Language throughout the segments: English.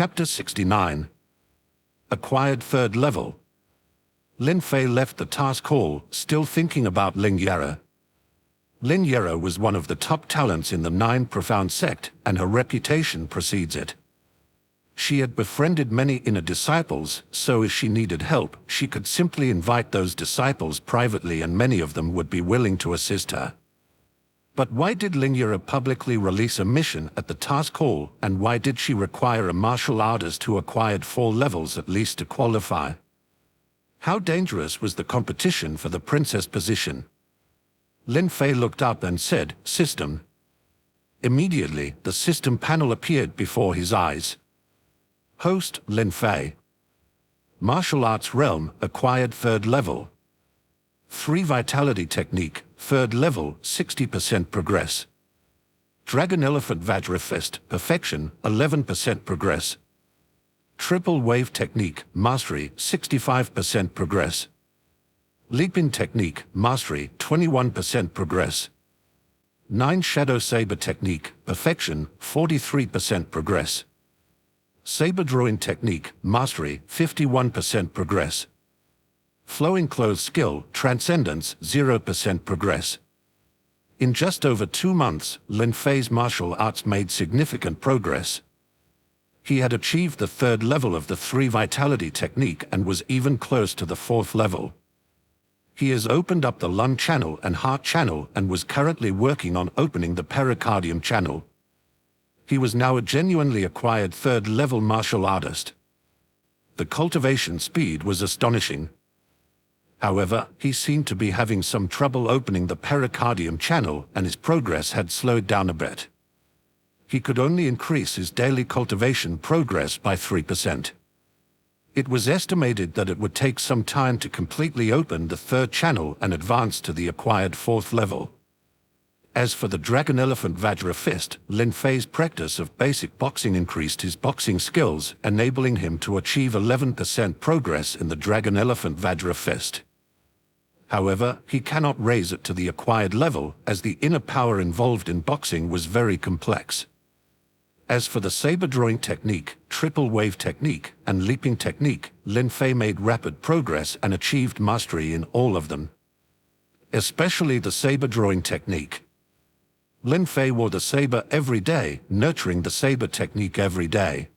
Chapter 69. Acquired third level. Lin Fei left the task hall, still thinking about Ling Yara. Lin Yara was one of the top talents in the Nine Profound sect, and her reputation precedes it. She had befriended many inner disciples, so if she needed help, she could simply invite those disciples privately and many of them would be willing to assist her. But why did Ling Yara publicly release a mission at the task hall, and why did she require a martial artist who acquired 4 levels at least to qualify? How dangerous was the competition for the princess position? Lin Fei looked up and said, "System." Immediately, the system panel appeared before his eyes. Host, Lin Fei. Martial Arts Realm, acquired 3rd level. 3 Vitality Technique, 3rd level, 60% progress. Dragon Elephant Vajra Fist, Perfection, 11% progress. Triple Wave Technique, Mastery, 65% progress. Leaping Technique, Mastery, 21% progress. 9 Shadow Saber Technique, Perfection, 43% progress. Saber Drawing Technique, Mastery, 51% progress. Flowing Clothes Skill, Transcendence, 0% progress. In just over 2 months, Lin Fei's martial arts made significant progress. He had achieved the 3rd level of the 3 Vitality Technique and was even close to the 4th level. He has opened up the Lung Channel and Heart Channel and was currently working on opening the Pericardium Channel. He was now a genuinely acquired 3rd level martial artist. The cultivation speed was astonishing. However, he seemed to be having some trouble opening the Pericardium Channel and his progress had slowed down a bit. He could only increase his daily cultivation progress by 3%. It was estimated that it would take some time to completely open the 3rd channel and advance to the acquired 4th level. As for the Dragon Elephant Vajra Fist, Lin Fei's practice of basic boxing increased his boxing skills, enabling him to achieve 11% progress in the Dragon Elephant Vajra Fist. However, he cannot raise it to the acquired level, as the inner power involved in boxing was very complex. As for the saber drawing technique, triple wave technique, and leaping technique, Lin Fei made rapid progress and achieved mastery in all of them. Especially the saber drawing technique. Lin Fei wore the saber every day, nurturing the saber technique every day.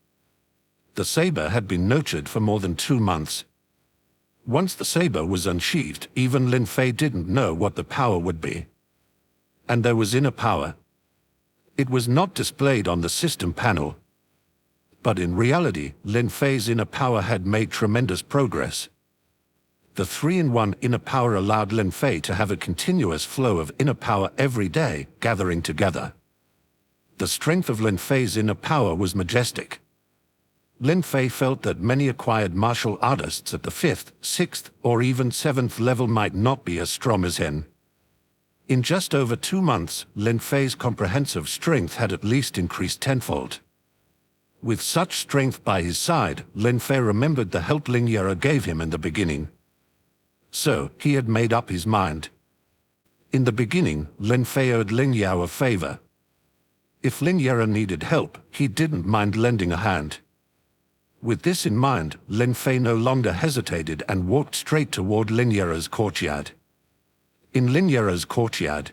The saber had been nurtured for more than 2 months. Once the saber was unsheathed, even Lin Fei didn't know what the power would be. And there was inner power. It was not displayed on the system panel. But in reality, Lin Fei's inner power had made tremendous progress. The 3-in-1 inner power allowed Lin Fei to have a continuous flow of inner power every day, gathering together. The strength of Lin Fei's inner power was majestic. Lin Fei felt that many acquired martial artists at the 5th, 6th, or even 7th level might not be as strong as him. In just over 2 months, Lin Fei's comprehensive strength had at least increased tenfold. With such strength by his side, Lin Fei remembered the help Ling Yara gave him in the beginning. So, he had made up his mind. In the beginning, Lin Fei owed Ling Yao a favor. If Ling Yara needed help, he didn't mind lending a hand. With this in mind, Lin Fei no longer hesitated and walked straight toward Ling Yara's courtyard. In Ling Yara's courtyard,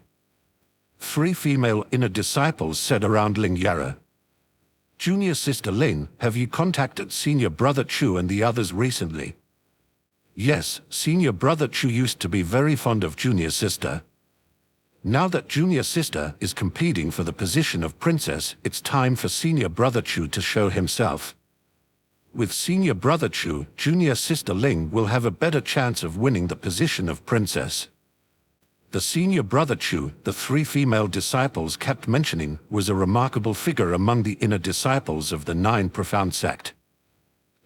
3 female inner disciples sat around Ling Yara. "Junior sister Ling, have you contacted senior brother Chu and the others recently?" "Yes, senior brother Chu used to be very fond of junior sister. Now that junior sister is competing for the position of princess, it's time for senior brother Chu to show himself. With senior brother Chu, junior sister Ling will have a better chance of winning the position of princess." The senior brother Chu, the 3 female disciples kept mentioning, was a remarkable figure among the inner disciples of the 9 Profound sect.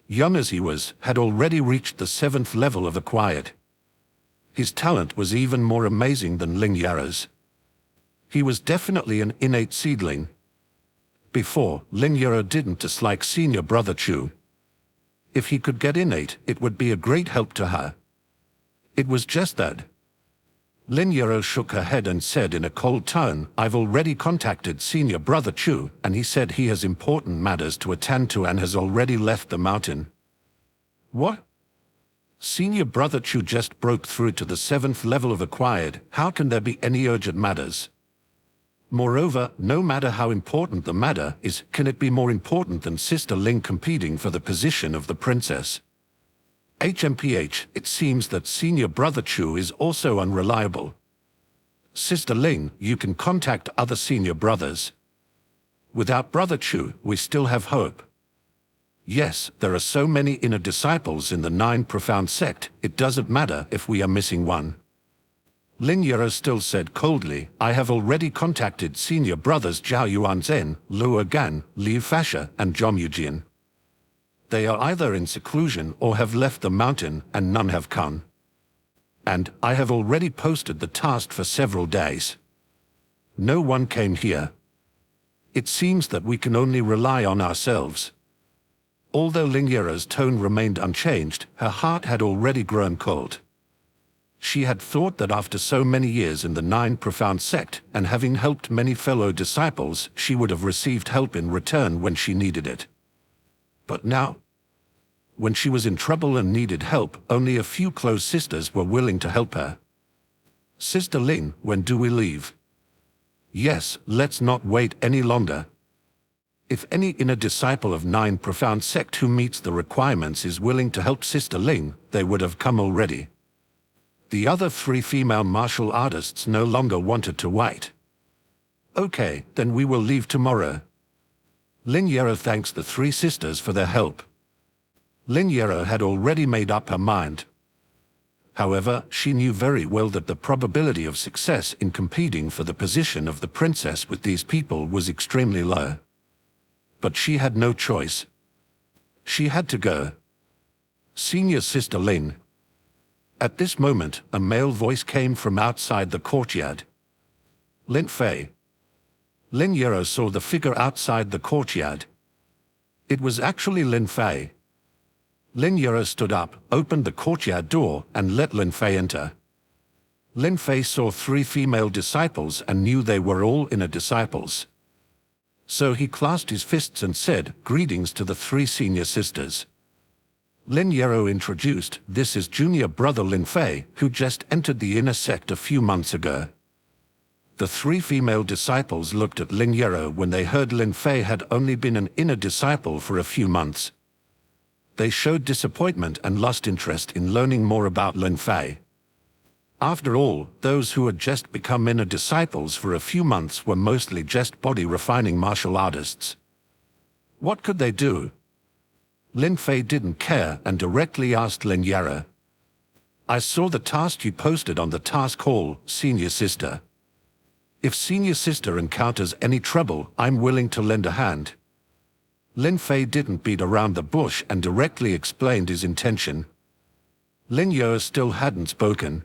Young as he was, had already reached the 7th level of acquired. His talent was even more amazing than Ling Yara's. He was definitely an innate seedling. Before, Ling Yara didn't dislike senior brother Chu. If he could get innate, it would be a great help to her. It was just that Lin Yero shook her head and said in a cold tone, "I've already contacted Senior Brother Chu, and he said he has important matters to attend to and has already left the mountain." What? Senior Brother Chu just broke through to the 7th level of acquired. How can there be any urgent matters? Moreover, no matter how important the matter is, can it be more important than Sister Ling competing for the position of the princess? HMPH, it seems that Senior Brother Chu is also unreliable. Sister Ling, you can contact other senior brothers. Without Brother Chu, we still have hope. Yes, there are so many inner disciples in the 9 profound sect, it doesn't matter if we are missing one. Lin Yero still said coldly, "I have already contacted senior brothers Zhao Yuanzhen, Luo Gan, Liu Fasha, and Zhong Yujian. They are either in seclusion or have left the mountain, and none have come. And I have already posted the task for several days. No one came here. It seems that we can only rely on ourselves." Although Lin Yero's tone remained unchanged, her heart had already grown cold. She had thought that after so many years in the 9 profound sect, and having helped many fellow disciples, she would have received help in return when she needed it. But now, when she was in trouble and needed help, only a few close sisters were willing to help her. "Sister Ling, when do we leave?" "Yes, let's not wait any longer. If any inner disciple of 9 profound sect who meets the requirements is willing to help Sister Ling, they would have come already." The other 3 female martial artists no longer wanted to wait. "Okay, then we will leave tomorrow." Lin Yero thanks the 3 sisters for their help. Lin Yero had already made up her mind. However, she knew very well that the probability of success in competing for the position of the princess with these people was extremely low. But she had no choice. She had to go. "Senior Sister Lin." At this moment, a male voice came from outside the courtyard. "Lin Fei." Lin Yero saw the figure outside the courtyard. It was actually Lin Fei. Lin Yero stood up, opened the courtyard door, and let Lin Fei enter. Lin Fei saw 3 female disciples and knew they were all inner disciples. So he clasped his fists and said, "Greetings to the 3 senior sisters." Lin Yero introduced, "This is junior brother Lin Fei, who just entered the inner sect a few months ago." The 3 female disciples looked at Lin Yero when they heard Lin Fei had only been an inner disciple for a few months. They showed disappointment and lost interest in learning more about Lin Fei. After all, those who had just become inner disciples for a few months were mostly just body-refining martial artists. What could they do? Lin Fei didn't care and directly asked Lin Yero, "I saw the task you posted on the task hall, Senior Sister. If Senior Sister encounters any trouble, I'm willing to lend a hand." Lin Fei didn't beat around the bush and directly explained his intention. Lin Yero still hadn't spoken.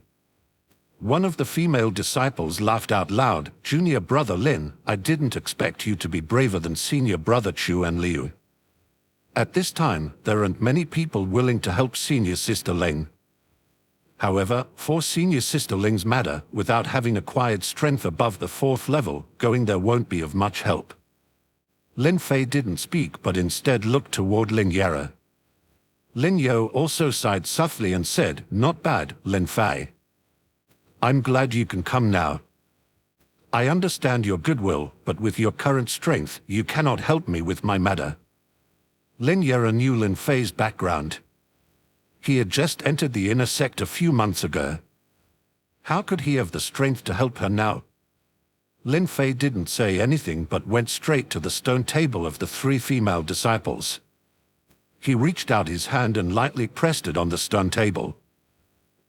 One of the female disciples laughed out loud, "Junior brother Lin, I didn't expect you to be braver than senior brother Chu and Liu. At this time, there aren't many people willing to help Senior Sister Ling. However, for Senior Sister Ling's matter, without having acquired strength above the 4th level, going there won't be of much help." Lin Fei didn't speak but instead looked toward Lin Yero. Lin Yero also sighed softly and said, "Not bad, Lin Fei. I'm glad you can come now. I understand your goodwill, but with your current strength, you cannot help me with my matter." Lin Yero knew Lin Fei's background. He had just entered the inner sect a few months ago. How could he have the strength to help her now? Lin Fei didn't say anything but went straight to the stone table of the 3 female disciples. He reached out his hand and lightly pressed it on the stone table.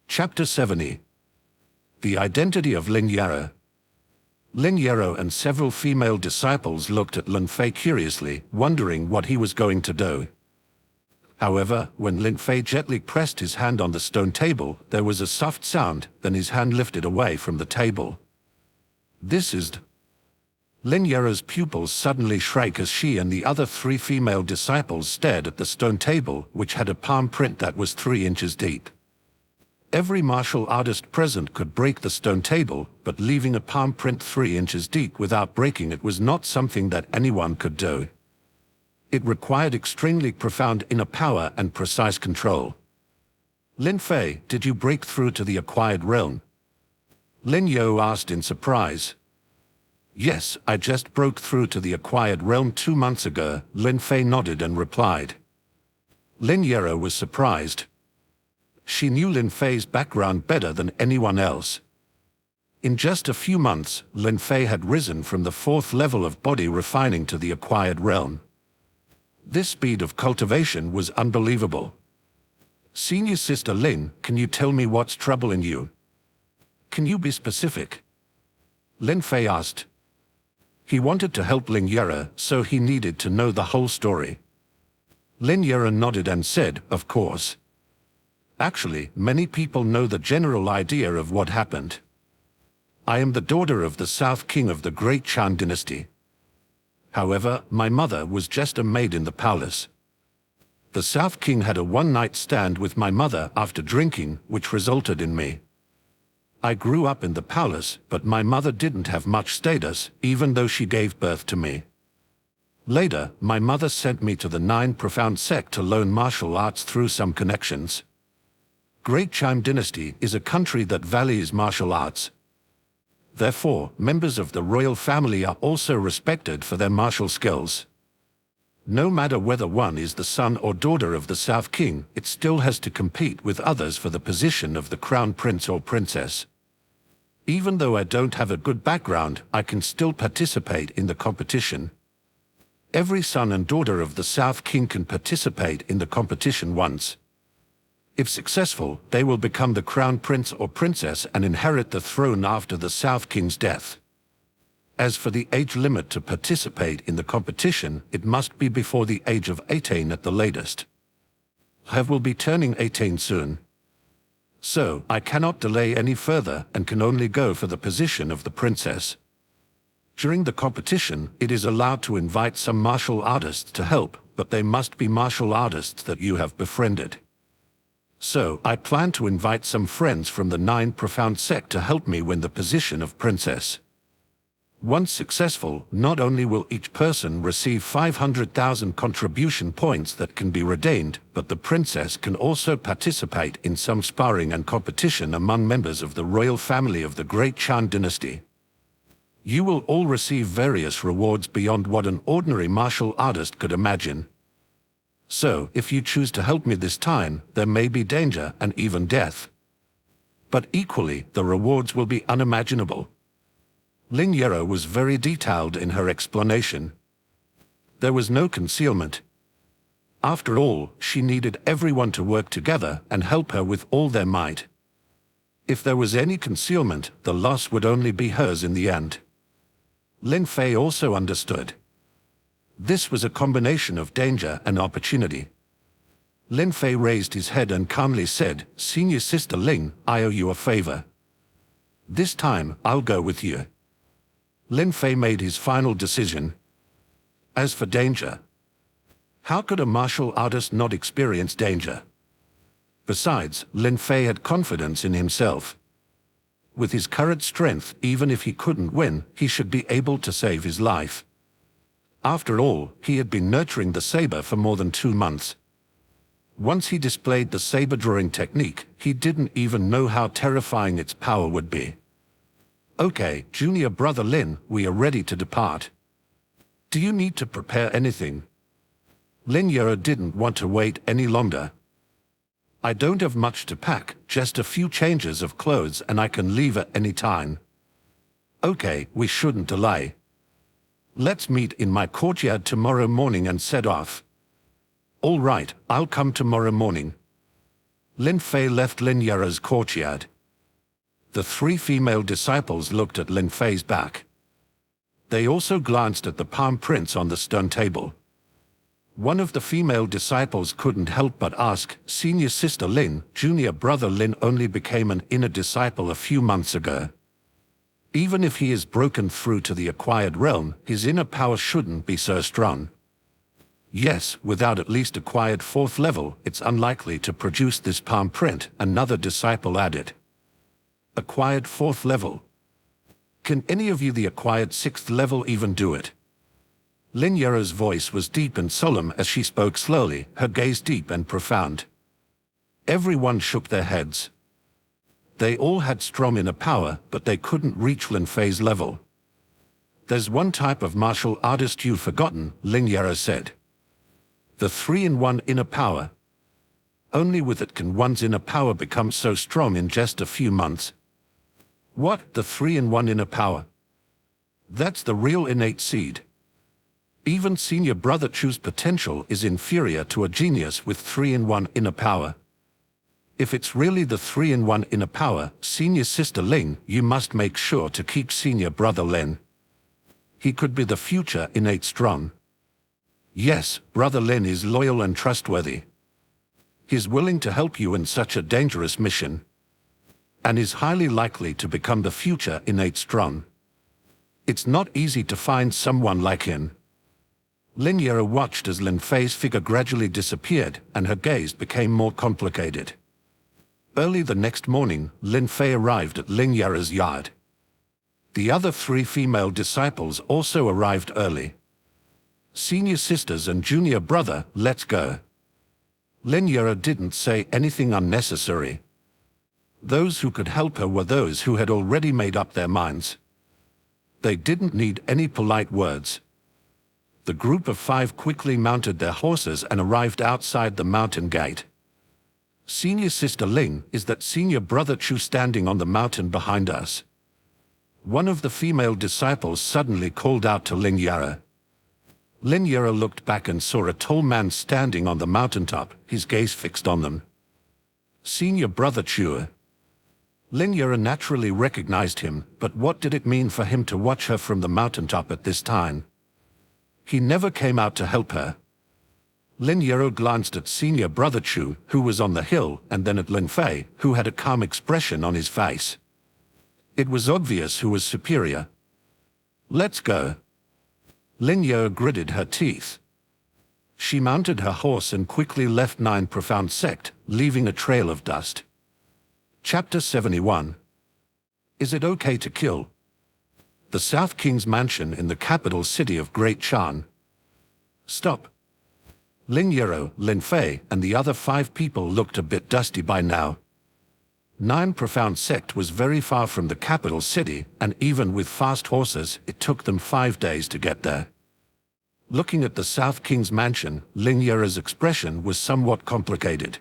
Chapter 70. The Identity of Lin Yero. Lin Yero and several female disciples looked at Lin Fei curiously, wondering what he was going to do. However, when Lin Fei gently pressed his hand on the stone table, there was a soft sound, then his hand lifted away from the table. "This is..." Lin Yero's pupils suddenly shrank as she and the other 3 female disciples stared at the stone table, which had a palm print that was 3 inches deep. Every martial artist present could break the stone table, but leaving a palm print 3 inches deep without breaking it was not something that anyone could do. It required extremely profound inner power and precise control. Lin Fei, did you break through to the acquired realm? Lin Yo asked in surprise. Yes, I just broke through to the acquired realm 2 months ago, Lin Fei nodded and replied. Lin Yero was surprised. She knew Lin Fei's background better than anyone else. In just a few months, Lin Fei had risen from the 4th level of body refining to the acquired realm. This speed of cultivation was unbelievable. Senior Sister Lin, can you tell me what's troubling you? Can you be specific? Lin Fei asked. He wanted to help Lin Yero, so he needed to know the whole story. Lin Yero nodded and said, of course. Actually, many people know the general idea of what happened. I am the daughter of the South King of the Great Chan Dynasty. However, my mother was just a maid in the palace. The South King had a one-night stand with my mother after drinking, which resulted in me. I grew up in the palace, but my mother didn't have much status, even though she gave birth to me. Later, my mother sent me to the 9 Profound sect to learn martial arts through some connections. Great Chan Dynasty is a country that values martial arts. Therefore, members of the royal family are also respected for their martial skills. No matter whether one is the son or daughter of the South King, it still has to compete with others for the position of the crown prince or princess. Even though I don't have a good background, I can still participate in the competition. Every son and daughter of the South King can participate in the competition once. If successful, they will become the crown prince or princess and inherit the throne after the South King's death. As for the age limit to participate in the competition, it must be before the age of 18 at the latest. I will be turning 18 soon. So, I cannot delay any further and can only go for the position of the princess. During the competition, it is allowed to invite some martial artists to help, but they must be martial artists that you have befriended. So, I plan to invite some friends from the 9 Profound sect to help me win the position of princess. Once successful, not only will each person receive 500,000 contribution points that can be redeemed, but the princess can also participate in some sparring and competition among members of the royal family of the Great Chan Dynasty. You will all receive various rewards beyond what an ordinary martial artist could imagine. So, if you choose to help me this time, there may be danger and even death. But equally, the rewards will be unimaginable. Lin Yero was very detailed in her explanation. There was no concealment. After all, she needed everyone to work together and help her with all their might. If there was any concealment, the loss would only be hers in the end. Lin Fei also understood. This was a combination of danger and opportunity. Lin Fei raised his head and calmly said, "Senior Sister Ling, I owe you a favor. This time, I'll go with you." Lin Fei made his final decision. As for danger, how could a martial artist not experience danger? Besides, Lin Fei had confidence in himself. With his current strength, even if he couldn't win, he should be able to save his life. After all, he had been nurturing the saber for more than 2 months. Once he displayed the saber drawing technique, he didn't even know how terrifying its power would be. Okay, junior brother Lin, we are ready to depart. Do you need to prepare anything? Lin Yero didn't want to wait any longer. I don't have much to pack, just a few changes of clothes and I can leave at any time. Okay, we shouldn't delay. Let's meet in my courtyard tomorrow morning and set off. All right, I'll come tomorrow morning. Lin Fei left Lin Yero's courtyard. The 3 female disciples looked at Lin Fei's back. They also glanced at the palm prints on the stone table. One of the female disciples couldn't help but ask, "Senior Sister Lin, junior brother Lin only became an inner disciple a few months ago. Even if he is broken through to the acquired realm, his inner power shouldn't be so strong." Yes, without at least acquired 4th level, it's unlikely to produce this palm print, another disciple added. Acquired 4th level. Can any of you the acquired 6th level even do it? Lin Yero's voice was deep and solemn as she spoke slowly, her gaze deep and profound. Everyone shook their heads. They all had strong inner power, but they couldn't reach Lin Fei's level. There's one type of martial artist you've forgotten, Lin Yero said. The 3-in-1 inner power. Only with it can one's inner power become so strong in just a few months. What, the 3-in-1 inner power? That's the real innate seed. Even senior brother Chu's potential is inferior to a genius with 3-in-1 inner power. If it's really the 3-in-1 inner power, senior sister Ling, you must make sure to keep senior brother Lin. He could be the future innate strong. Yes, brother Lin is loyal and trustworthy. He's willing to help you in such a dangerous mission. And is highly likely to become the future innate strong. It's not easy to find someone like him. Lin Yero watched as Lin Fei's figure gradually disappeared, and her gaze became more complicated. Early the next morning, Lin Fei arrived at Lin Yero's yard. The other 3 female disciples also arrived early. Senior sisters and junior brother, let's go. Lin Yero didn't say anything unnecessary. Those who could help her were those who had already made up their minds. They didn't need any polite words. The group of 5 quickly mounted their horses and arrived outside the mountain gate. Senior sister Ling, is that senior brother Chu standing on the mountain behind us? One of the female disciples suddenly called out to Lin Yero. Lin Yero looked back and saw a tall man standing on the mountaintop, his gaze fixed on them. Senior brother Chu. Lin Yero naturally recognized him, but what did it mean for him to watch her from the mountaintop at this time? He never came out to help her. Lin Yero glanced at senior brother Chu, who was on the hill, and then at Lin Fei, who had a calm expression on his face. It was obvious who was superior. Let's go. Lin Yero gritted her teeth. She mounted her horse and quickly left 9 Profound Sect, leaving a trail of dust. Chapter 71. Is it okay to kill? The South King's mansion in the capital city of Great Shan. Stop. Lin Yero, Lin Fei, and the other 5 people looked a bit dusty by now. 9 Profound Sect was very far from the capital city, and even with fast horses, it took them 5 days to get there. Looking at the South King's mansion, Lin Yero's expression was somewhat complicated.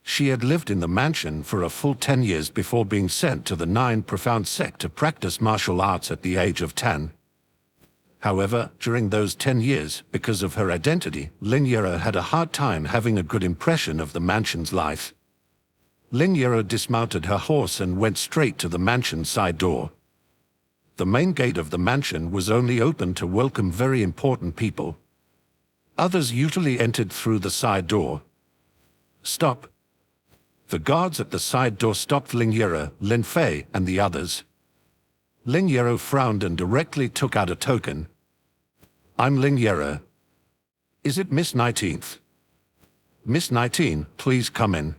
She had lived in the mansion for a full 10 years before being sent to the 9 Profound Sect to practice martial arts at the age of 10. However, during those 10 years, because of her identity, Lin Yero had a hard time having a good impression of the mansion's life. Lin Yero dismounted her horse and went straight to the mansion's side door. The main gate of the mansion was only open to welcome very important people. Others usually entered through the side door. Stop. The guards at the side door stopped Lin Yero, Lin Fei, and the others. Lin Yero frowned and directly took out a token. I'm Lin Yero. Is it Miss 19th? Miss 19, please come in.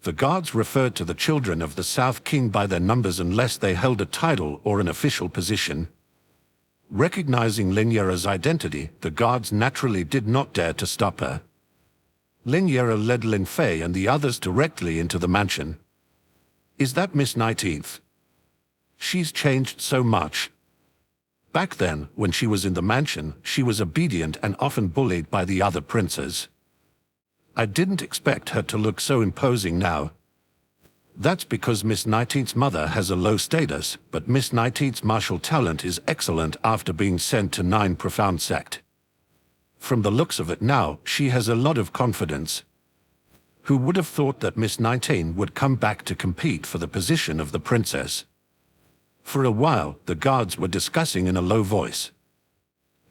The guards referred to the children of the South King by their numbers unless they held a title or an official position. Recognizing Lin Yero's identity, the guards naturally did not dare to stop her. Lin Yero led Lin Fei and the others directly into the mansion. Is that Miss 19th? She's changed so much. Back then, when she was in the mansion, she was obedient and often bullied by the other princes. I didn't expect her to look so imposing now. That's because Miss 19th's mother has a low status, but Miss 19th's martial talent is excellent after being sent to 9 Profound Sect. From the looks of it now, she has a lot of confidence. Who would have thought that Miss 19 would come back to compete for the position of the princess? For a while, the guards were discussing in a low voice.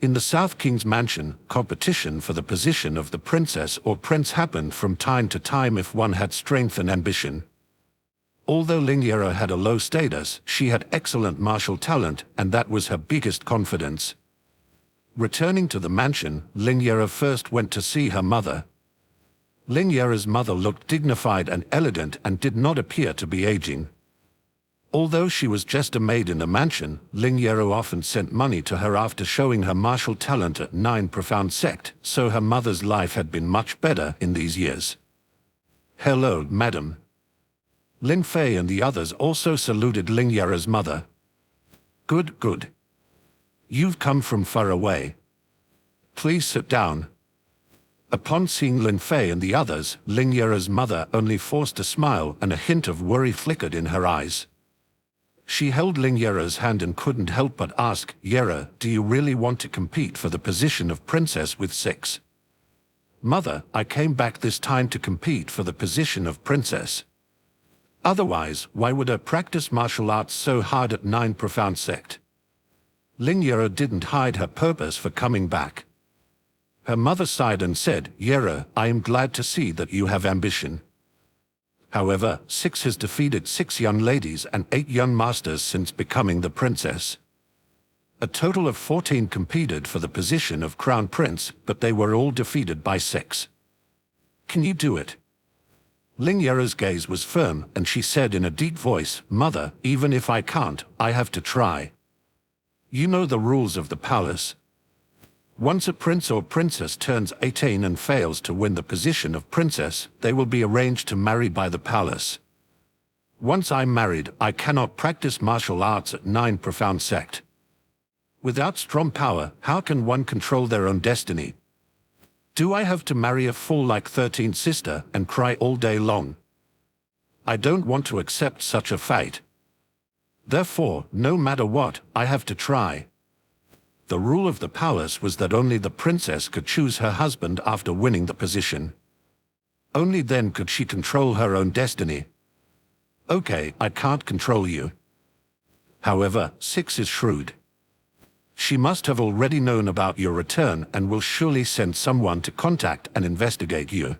In the South King's mansion, competition for the position of the princess or prince happened from time to time if one had strength and ambition. Although Lin Yero had a low status, she had excellent martial talent, and that was her biggest confidence. Returning to the mansion, Lin Yere first went to see her mother. Lin Yere's mother looked dignified and elegant and did not appear to be aging. Although she was just a maid in the mansion, Lin Yere often sent money to her after showing her martial talent at 9 Profound Sect, so her mother's life had been much better in these years. "Hello, madam." Lin Fei and the others also saluted Lin Yere's mother. "Good, good. You've come from far away. Please sit down." Upon seeing Lin Fei and the others, Lin Yere's mother only forced a smile and a hint of worry flickered in her eyes. She held Lin Yere's hand and couldn't help but ask, "Yere, do you really want to compete for the position of princess with 6? "Mother, I came back this time to compete for the position of princess. Otherwise, why would I practice martial arts so hard at 9 Profound Sect?" Lin Yere didn't hide her purpose for coming back. Her mother sighed and said, "Yere, I am glad to see that you have ambition. However, 6 has defeated 6 young ladies and 8 young masters since becoming the princess. A total of 14 competed for the position of crown prince, but they were all defeated by 6. Can you do it?" Lin Yere's gaze was firm, and she said in a deep voice, "Mother, even if I can't, I have to try. You know the rules of the palace. Once a prince or princess turns 18 and fails to win the position of princess, they will be arranged to marry by the palace. Once I'm married, I cannot practice martial arts at 9 Profound Sect. Without strong power, how can one control their own destiny? Do I have to marry a fool like 13th sister and cry all day long? I don't want to accept such a fate. Therefore, no matter what, I have to try." The rule of the palace was that only the princess could choose her husband after winning the position. Only then could she control her own destiny. "Okay, I can't control you. However, 6 is shrewd. She must have already known about your return and will surely send someone to contact and investigate you.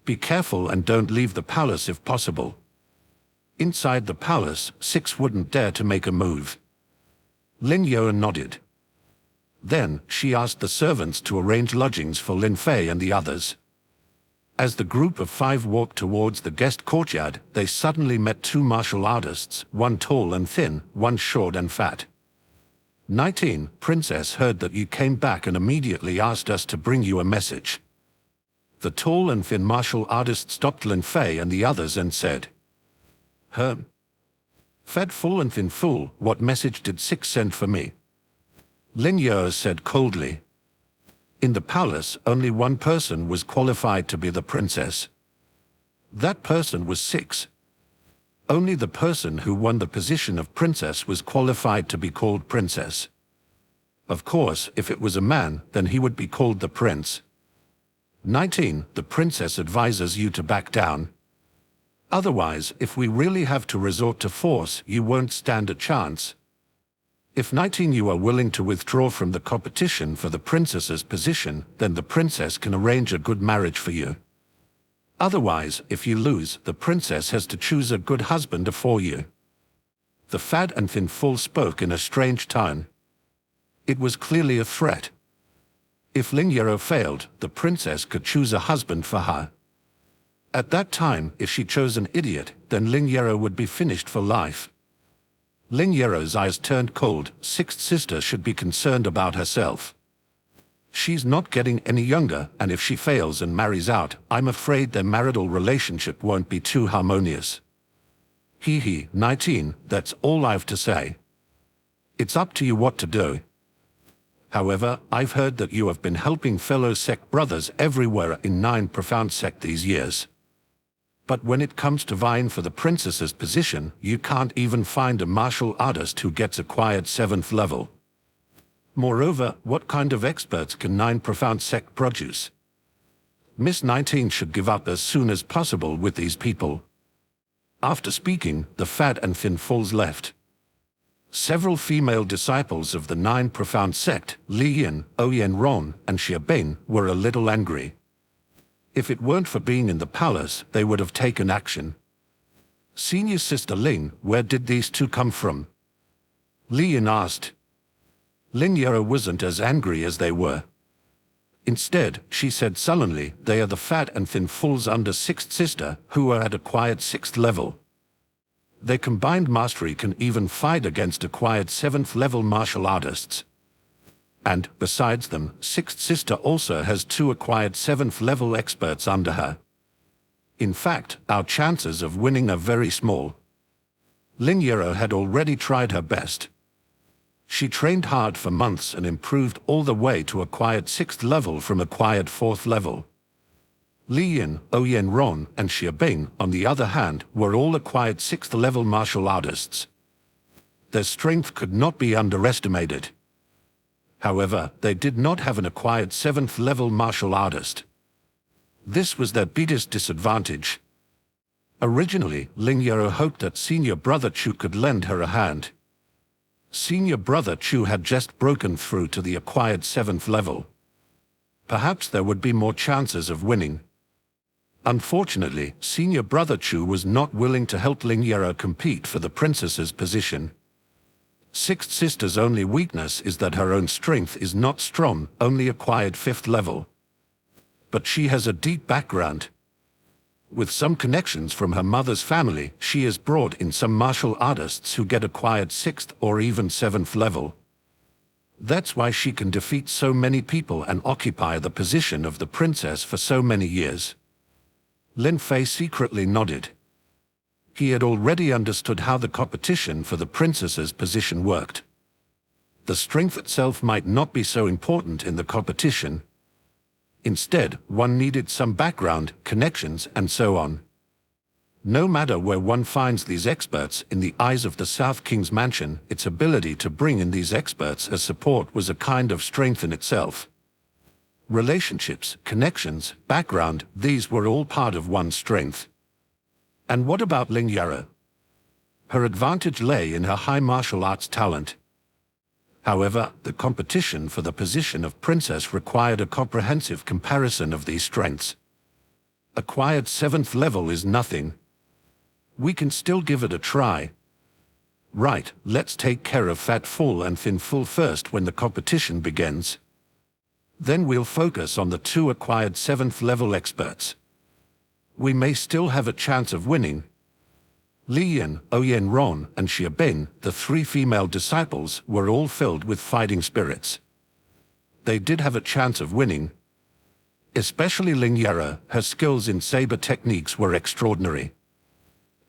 Be careful and don't leave the palace if possible." Inside the palace, 6 wouldn't dare to make a move. Lin Yere nodded. Then, she asked the servants to arrange lodgings for Lin Fei and the others. As the group of 5 walked towards the guest courtyard, they suddenly met 2 martial artists, one tall and thin, one short and fat. 19, Princess heard that you came back and immediately asked us to bring you a message." The tall and thin martial artist stopped Lin Fei and the others and said, "Fat fool and thin fool, what message did 6 send for me?" Lin Yere said coldly, "In the palace, only one person was qualified to be the princess. That person was 6. Only the person who won the position of princess was qualified to be called princess. Of course, if it was a man, then he would be called the prince. 19, the princess advises you to back down. Otherwise, if we really have to resort to force, you won't stand a chance. If 19 you are willing to withdraw from the competition for the princess's position, then the princess can arrange a good marriage for you. Otherwise, if you lose, the princess has to choose a good husband for you." The fat and thin fool spoke in a strange tone. It was clearly a threat. If Lin Yere failed, the princess could choose a husband for her. At that time, if she chose an idiot, then Lin Yere would be finished for life. Lin Yere's eyes turned cold. 6th sister should be concerned about herself. She's not getting any younger, and if she fails and marries out, I'm afraid their marital relationship won't be too harmonious. Hee 19, that's all I've to say. It's up to you what to do. However, I've heard that you have been helping fellow sect brothers everywhere in 9 Profound Sect these years. But when it comes to vying for the princess's position, you can't even find a martial artist who gets acquired 7th level. Moreover, what kind of experts can 9 Profound Sect produce? Miss 19 should give up as soon as possible with these people." After speaking, the fat and thin fools left. Several female disciples of the 9 Profound Sect, Li Yin, Oyen Ron, and Xia Bin, were a little angry. If it weren't for being in the palace, they would have taken action. "Senior Sister Ling, where did these 2 come from?" Li Yin asked. Lin Yero wasn't as angry as they were. Instead, she said sullenly, "They are the fat and thin fools under sixth sister who are at acquired sixth level. Their combined mastery can even fight against acquired seventh level martial artists. And, besides them, sixth sister also has 2 acquired seventh level experts under her. In fact, our chances of winning are very small." Lin Yero had already tried her best. She trained hard for months and improved all the way to acquired 6th level from acquired 4th level. Li Yin, Oyen Ron, and Xia Bing, on the other hand, were all acquired 6th level martial artists. Their strength could not be underestimated. However, they did not have an acquired 7th level martial artist. This was their biggest disadvantage. Originally, Lin Yero hoped that senior brother Chu could lend her a hand. Senior brother Chu had just broken through to the acquired 7th level. Perhaps there would be more chances of winning. Unfortunately, senior brother Chu was not willing to help Lin Yero compete for the princess's position. Sixth sister's only weakness is that her own strength is not strong, only acquired 5th level. But she has a deep background. With some connections from her mother's family, she has brought in some martial artists who get acquired 6th or even 7th level. That's why she can defeat so many people and occupy the position of the princess for so many years. Lin Fei secretly nodded. He had already understood how the competition for the princess's position worked. The strength itself might not be so important in the competition. Instead, one needed some background, connections, and so on. No matter where one finds these experts, in the eyes of the South King's mansion, its ability to bring in these experts as support was a kind of strength in itself. Relationships, connections, background, these were all part of one's strength. And what about Lin Yero? Her advantage lay in her high martial arts talent. However, the competition for the position of princess required a comprehensive comparison of these strengths. Acquired 7th level is nothing. We can still give it a try. Right, let's take care of Fat Fool and Thin Fool first when the competition begins. Then we'll focus on the 2 acquired 7th level experts. We may still have a chance of winning. Li Yin, Oyen Ron, and Xia Bing, the 3 female disciples, were all filled with fighting spirits. They did have a chance of winning. Especially Lin Yero, her skills in saber techniques were extraordinary.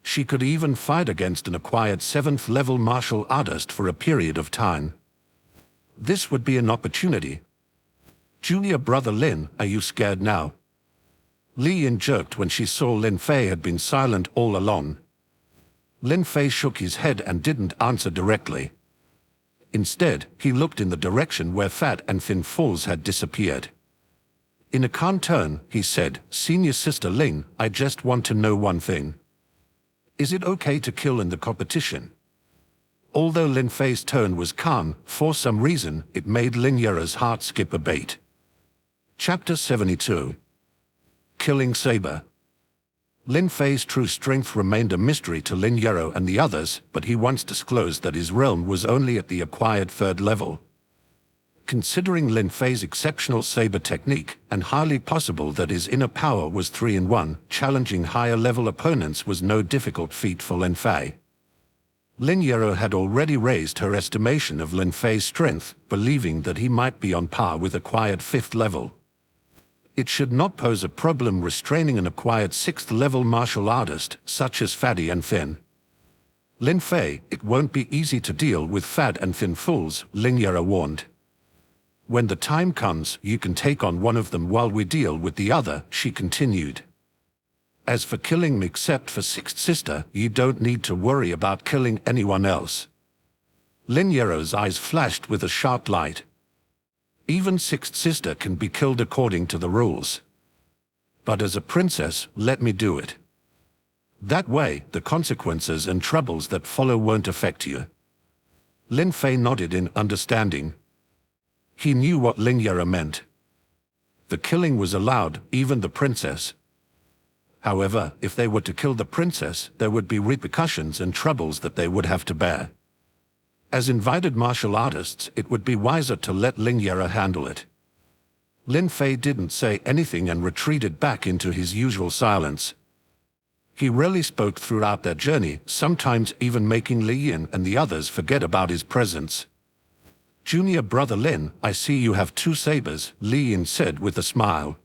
She could even fight against an acquired 7th level martial artist for a period of time. This would be an opportunity. "Junior brother Lin, are you scared now?" Li Yin jerked when she saw Lin Fei had been silent all along. Lin Fei shook his head and didn't answer directly. Instead, he looked in the direction where Fat and Thin Fools had disappeared. In a calm tone, he said, "Senior sister Ling, I just want to know one thing. Is it okay to kill in the competition?" Although Lin Fei's tone was calm, for some reason, it made Lin Yero's heart skip a beat. Chapter 72. Killing Saber. Lin Fei's true strength remained a mystery to Lin Yero and the others, but he once disclosed that his realm was only at the acquired 3rd level. Considering Lin Fei's exceptional saber technique, and highly possible that his inner power was 3-in-1, challenging higher-level opponents was no difficult feat for Lin Fei. Lin Yero had already raised her estimation of Lin Fei's strength, believing that he might be on par with acquired 5th level. It should not pose a problem restraining an acquired 6th level martial artist, such as Fatty and Thin. Lin Fei, it won't be easy to deal with Fat and Thin Fools, Lin Yero warned. When the time comes, you can take on one of them while we deal with the other, she continued. As for killing me except for Sixth Sister, you don't need to worry about killing anyone else. Lin Yero's eyes flashed with a sharp light. Even Sixth Sister can be killed according to the rules. But as a princess, let me do it. That way, the consequences and troubles that follow won't affect you. Lin Fei nodded in understanding. He knew what Lin Yero meant. The killing was allowed, even the princess. However, if they were to kill the princess, there would be repercussions and troubles that they would have to bear. As invited martial artists, it would be wiser to let Lin Yere handle it. Lin Fei didn't say anything and retreated back into his usual silence. He rarely spoke throughout their journey, sometimes even making Li Yin and the others forget about his presence. "Junior brother Lin, I see you have 2 sabers," Li Yin said with a smile.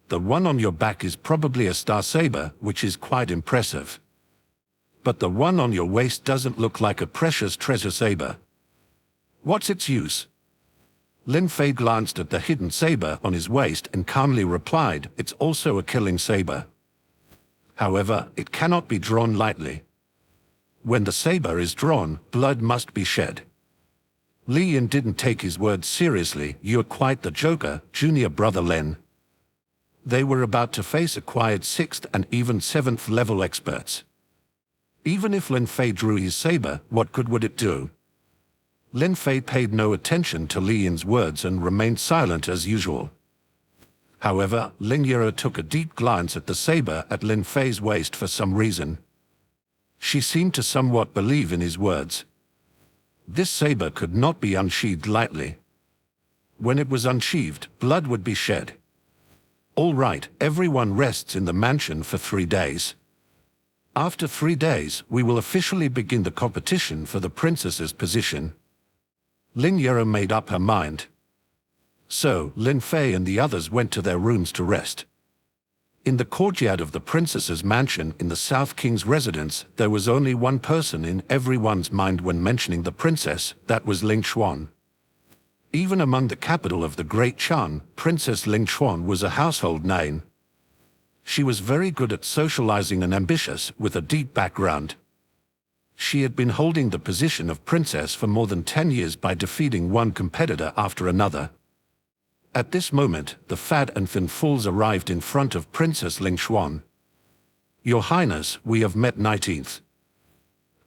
"The one on your back is probably a star saber, which is quite impressive. But the one on your waist doesn't look like a precious treasure saber. What's its use?" Lin Fei glanced at the hidden saber on his waist and calmly replied, "It's also a killing saber. However, it cannot be drawn lightly. When the saber is drawn, blood must be shed." Li Yin didn't take his words seriously. "You're quite the joker, junior brother Lin." They were about to face acquired 6th and even 7th level experts. Even if Lin Fei drew his saber, what good would it do? Lin Fei paid no attention to Li Yin's words and remained silent as usual. However, Lin Yere took a deep glance at the saber at Lin Fei's waist for some reason. She seemed to somewhat believe in his words. This saber could not be unsheathed lightly. When it was unsheathed, blood would be shed. "All right, everyone rests in the mansion for 3 days. After 3 days, we will officially begin the competition for the princess's position." Lin Yere made up her mind. So, Lin Fei and the others went to their rooms to rest. In the courtyard of the princess's mansion in the South King's residence, there was only one person in everyone's mind when mentioning the princess, that was Ling Xuan. Even among the capital of the Great Chan, Princess Ling Xuan was a household name. She was very good at socializing and ambitious, with a deep background. She had been holding the position of princess for more than 10 years by defeating one competitor after another. At this moment, the fat and thin fools arrived in front of Princess Ling Xuan. "Your Highness, we have met 19th.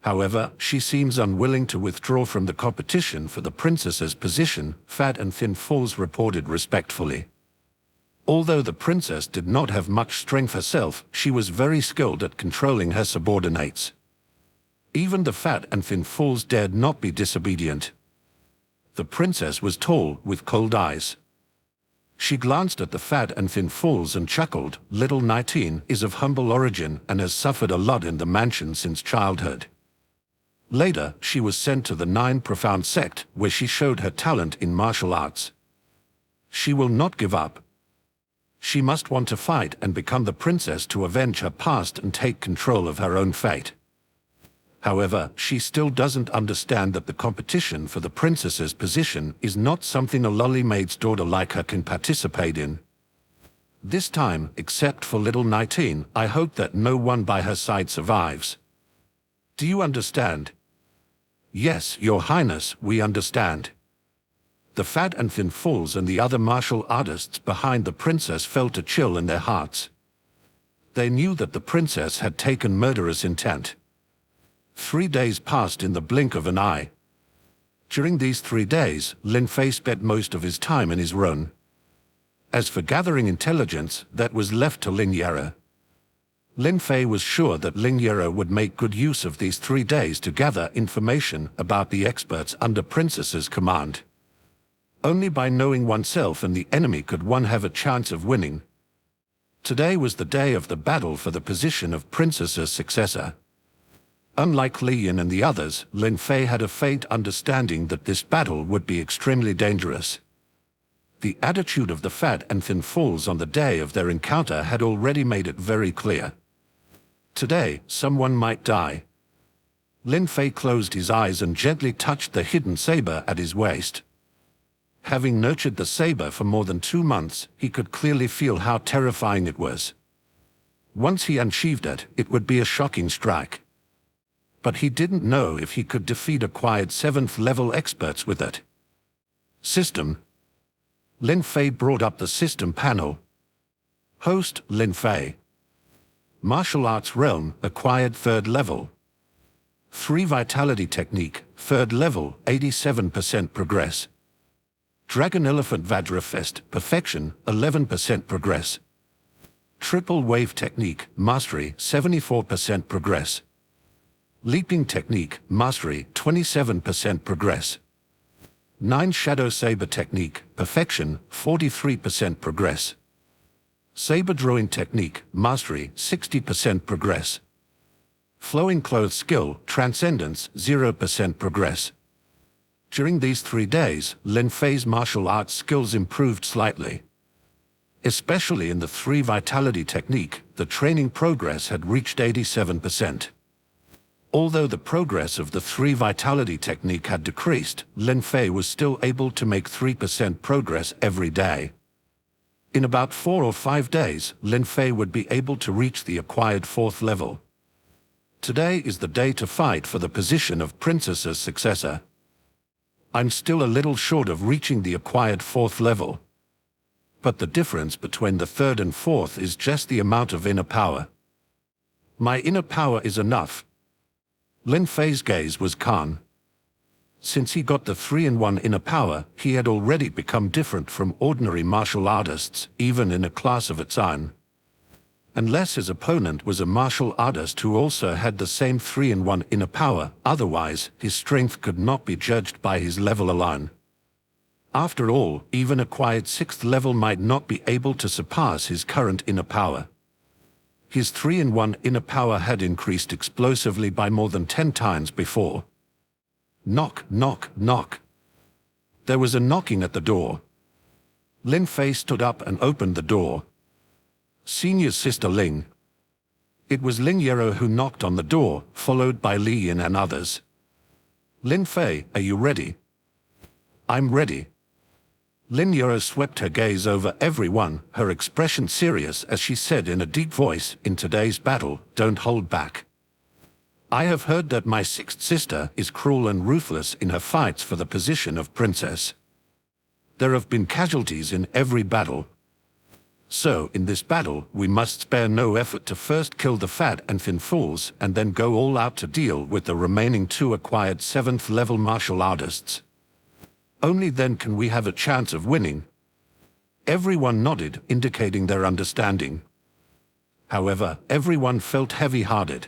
However, she seems unwilling to withdraw from the competition for the princess's position," fat and thin fools reported respectfully. Although the princess did not have much strength herself, she was very skilled at controlling her subordinates. Even the fat and thin fools dared not be disobedient. The princess was tall, with cold eyes. She glanced at the fat and thin fools and chuckled. "Little 19 is of humble origin and has suffered a lot in the mansion since childhood. Later, she was sent to the 9 Profound sect, where she showed her talent in martial arts. She will not give up. She must want to fight and become the princess to avenge her past and take control of her own fate. However, she still doesn't understand that the competition for the princess's position is not something a lolly maid's daughter like her can participate in. This time, except for little 19, I hope that no one by her side survives. Do you understand?" "Yes, Your Highness, we understand." The fat and thin fools and the other martial artists behind the princess felt a chill in their hearts. They knew that the princess had taken murderous intent. 3 days passed in the blink of an eye. During these 3 days, Lin Fei spent most of his time in his room. As for gathering intelligence, that was left to Lin Yere. Lin Fei was sure that Lin Yere would make good use of these 3 days to gather information about the experts under princess's command. Only by knowing oneself and the enemy could one have a chance of winning. Today was the day of the battle for the position of princess's successor. Unlike Li Yin and the others, Lin Fei had a faint understanding that this battle would be extremely dangerous. The attitude of the fat and thin fools on the day of their encounter had already made it very clear. Today, someone might die. Lin Fei closed his eyes and gently touched the hidden saber at his waist. Having nurtured the saber for more than 2 months, he could clearly feel how terrifying it was. Once he unsheathed it, it would be a shocking strike. But he didn't know if he could defeat acquired 7th level experts with it. System. Lin Fei brought up the system panel. Host, Lin Fei. Martial Arts Realm, acquired 3rd level. 3 Vitality Technique, 3rd level, 87% progress. Dragon Elephant Vajrafest, Perfection, 11% progress. Triple Wave Technique, Mastery, 74% progress. Leaping technique, mastery, 27% progress. 9 shadow saber technique, perfection, 43% progress. Saber drawing technique, mastery, 60% progress. Flowing clothes skill, transcendence, 0% progress. During these 3 days, Lin Fei's martial arts skills improved slightly. Especially in the 3 vitality technique, the training progress had reached 87%. Although the progress of the 3 vitality technique had decreased, Lin Fei was still able to make 3% progress every day. In about 4 or 5 days, Lin Fei would be able to reach the acquired 4th level. Today is the day to fight for the position of Princess's successor. I'm still a little short of reaching the acquired 4th level. But the difference between the 3rd and 4th is just the amount of inner power. My inner power is enough. Lin Fei's gaze was calm. Since he got the 3-in-1 inner power, he had already become different from ordinary martial artists, even in a class of its own. Unless his opponent was a martial artist who also had the same 3-in-1 inner power, otherwise, his strength could not be judged by his level alone. After all, even acquired 6th level might not be able to surpass his current inner power. His 3-in-1 inner power had increased explosively by more than 10 times before. Knock, knock, knock. There was a knocking at the door. Lin Fei stood up and opened the door. Senior Sister Ling. It was Ling Yero who knocked on the door, followed by Li Yin and others. Lin Fei, are you ready? I'm ready. Lin Yero swept her gaze over everyone, her expression serious as she said in a deep voice, in today's battle, don't hold back. I have heard that my 6th sister is cruel and ruthless in her fights for the position of princess. There have been casualties in every battle. So, in this battle, we must spare no effort to first kill the fat and thin fools and then go all out to deal with the remaining 2 acquired 7th level martial artists. Only then can we have a chance of winning. Everyone nodded, indicating their understanding. However, everyone felt heavy-hearted.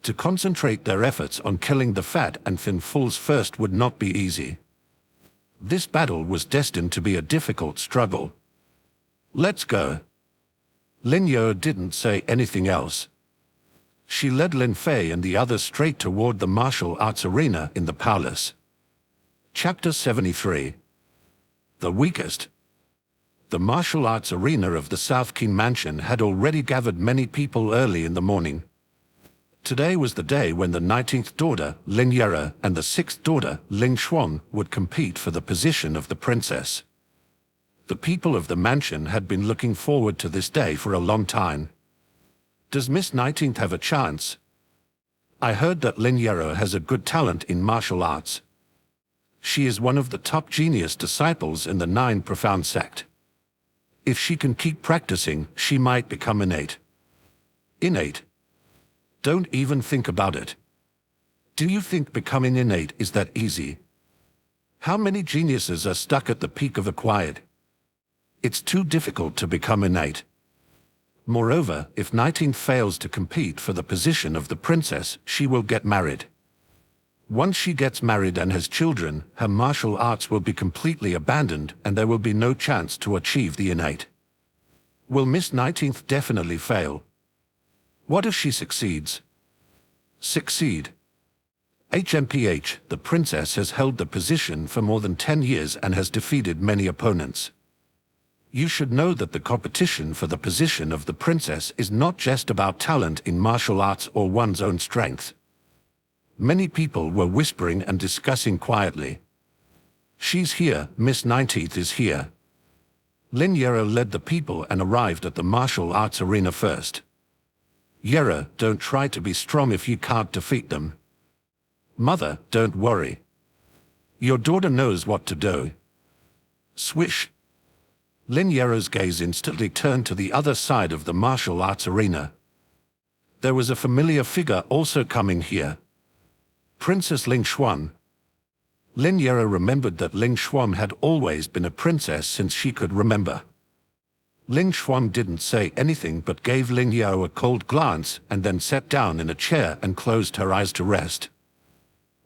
To concentrate their efforts on killing the fat and thin fools first would not be easy. This battle was destined to be a difficult struggle. Let's go. Lin Yeo didn't say anything else. She led Lin Fei and the others straight toward the martial arts arena in the palace. Chapter 73. The weakest. The martial arts arena of the South Qin Mansion had already gathered many people early in the morning. Today was the day when the 19th daughter, Lin Yero, and the 6th daughter, Ling Xuan, would compete for the position of the princess. The people of the mansion had been looking forward to this day for a long time. Does Miss 19th have a chance? I heard that Lin Yero has a good talent in martial arts. She is one of the top genius disciples in the 9 profound sect. If she can keep practicing, she might become innate. Innate? Don't even think about it. Do you think becoming innate is that easy? How many geniuses are stuck at the peak of acquired? It's too difficult to become innate. Moreover, if 19 fails to compete for the position of the princess, she will get married. Once she gets married and has children, her martial arts will be completely abandoned and there will be no chance to achieve the innate. Will Miss 19th definitely fail? What if she succeeds? Succeed. HMPH, the princess has held the position for more than 10 years and has defeated many opponents. You should know that the competition for the position of the princess is not just about talent in martial arts or one's own strength. Many people were whispering and discussing quietly. She's here, Miss 19th is here. Lin Yero led the people and arrived at the martial arts arena first. Yero, don't try to be strong if you can't defeat them. Mother, don't worry. Your daughter knows what to do. Swish. Lin Yero's gaze instantly turned to the other side of the martial arts arena. There was a familiar figure also coming here. Princess Ling Xuan. Lin Yero remembered that Ling Xuan had always been a princess since she could remember. Ling Xuan didn't say anything but gave Lin Yao a cold glance and then sat down in a chair and closed her eyes to rest.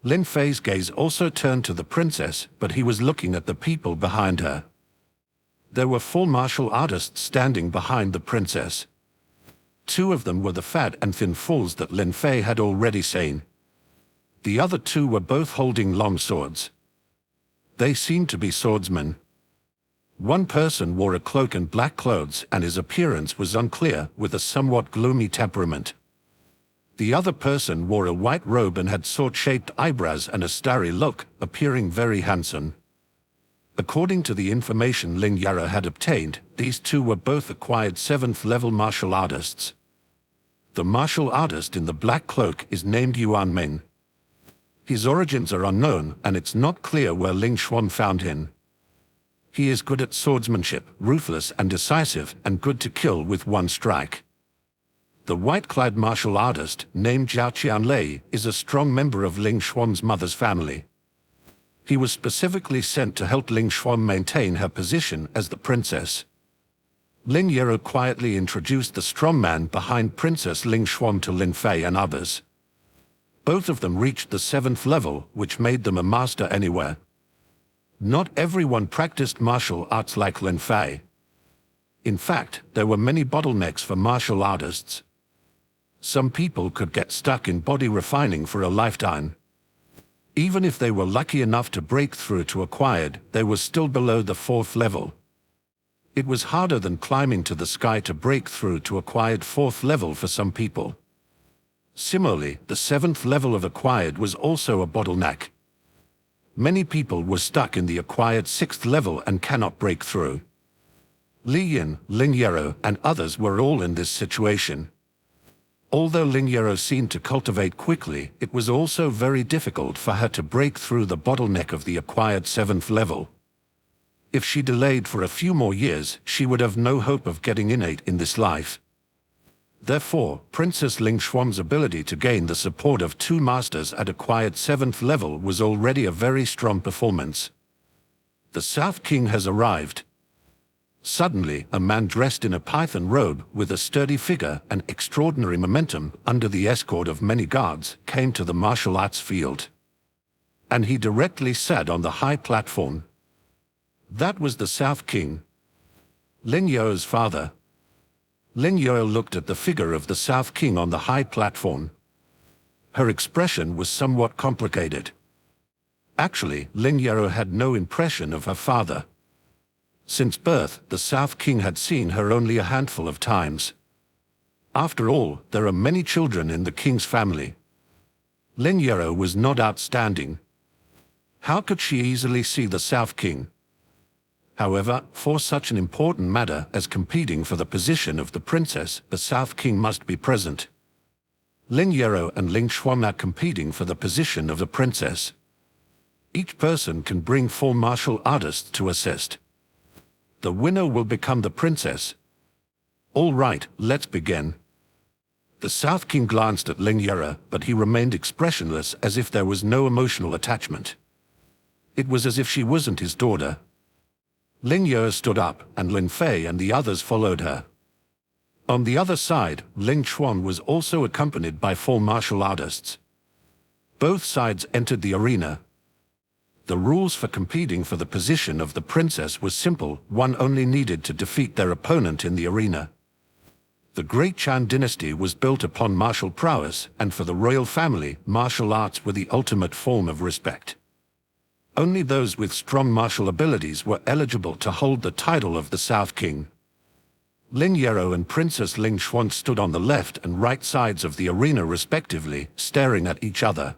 Lin Fei's gaze also turned to the princess, but he was looking at the people behind her. There were 4 martial artists standing behind the princess. 2 of them were the fat and thin fools that Lin Fei had already seen. The other 2 were both holding long swords. They seemed to be swordsmen. One person wore a cloak and black clothes, and his appearance was unclear, with a somewhat gloomy temperament. The other person wore a white robe and had sword-shaped eyebrows and a starry look, appearing very handsome. According to the information Lin Yara had obtained, these 2 were both acquired 7th-level martial artists. The martial artist in the black cloak is named Yuan Min. His origins are unknown, and it's not clear where Ling Xuan found him. He is good at swordsmanship, ruthless and decisive, and good to kill with one strike. The white-clad martial artist, named Zhao Qianlei, is a strong member of Ling Xuan's mother's family. He was specifically sent to help Ling Xuan maintain her position as the princess. Lin Yero quietly introduced the strongman behind Princess Ling Xuan to Lin Fei and others. Both of them reached the 7th level, which made them a master anywhere. Not everyone practiced martial arts like Lin Fei. In fact, there were many bottlenecks for martial artists. Some people could get stuck in body refining for a lifetime. Even if they were lucky enough to break through to acquired, they were still below the 4th level. It was harder than climbing to the sky to break through to acquired 4th level for some people. Similarly, the 7th level of acquired was also a bottleneck. Many people were stuck in the acquired 6th level and cannot break through. Li Yin, Lin Yero, and others were all in this situation. Although Lin Yero seemed to cultivate quickly, it was also very difficult for her to break through the bottleneck of the acquired 7th level. If she delayed for a few more years, she would have no hope of getting innate in this life. Therefore, Princess Ling Xuan's ability to gain the support of 2 masters at acquired 7th level was already a very strong performance. The South King has arrived. Suddenly, a man dressed in a python robe, with a sturdy figure and extraordinary momentum, under the escort of many guards, came to the martial arts field. And he directly sat on the high platform. That was the South King, Lin Yao's father. Lin Yao looked at the figure of the South King on the high platform. Her expression was somewhat complicated. Actually, Lin Yao had no impression of her father. Since birth, the South King had seen her only a handful of times. After all, there are many children in the king's family. Lin Yao was not outstanding. How could she easily see the South King? However, for such an important matter as competing for the position of the princess, the South King must be present. Lin Yero and Ling Xuan are competing for the position of the princess. Each person can bring 4 martial artists to assist. The winner will become the princess. All right, let's begin. The South King glanced at Lin Yero, but he remained expressionless, as if there was no emotional attachment. It was as if she wasn't his daughter. Lin Yeo stood up, and Lin Fei and the others followed her. On the other side, Ling Xuan was also accompanied by 4 martial artists. Both sides entered the arena. The rules for competing for the position of the princess was simple. One only needed to defeat their opponent in the arena. The Great Chan dynasty was built upon martial prowess, and for the royal family, martial arts were the ultimate form of respect. Only those with strong martial abilities were eligible to hold the title of the South King. Lin Yero and Princess Ling Xuan stood on the left and right sides of the arena respectively, staring at each other.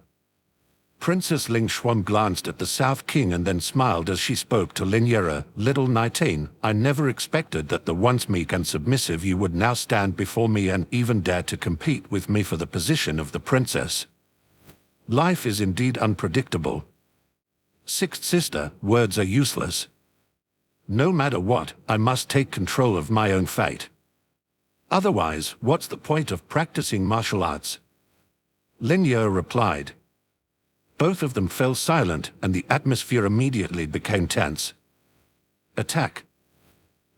Princess Ling Xuan glanced at the South King and then smiled as she spoke to Lin Yero. "Little 19, I never expected that the once meek and submissive you would now stand before me and even dare to compete with me for the position of the princess. Life is indeed unpredictable. Sixth sister, words are useless. No matter what, I must take control of my own fate. Otherwise, what's the point of practicing martial arts?" Lin Yeo replied. Both of them fell silent, and the atmosphere immediately became tense. Attack!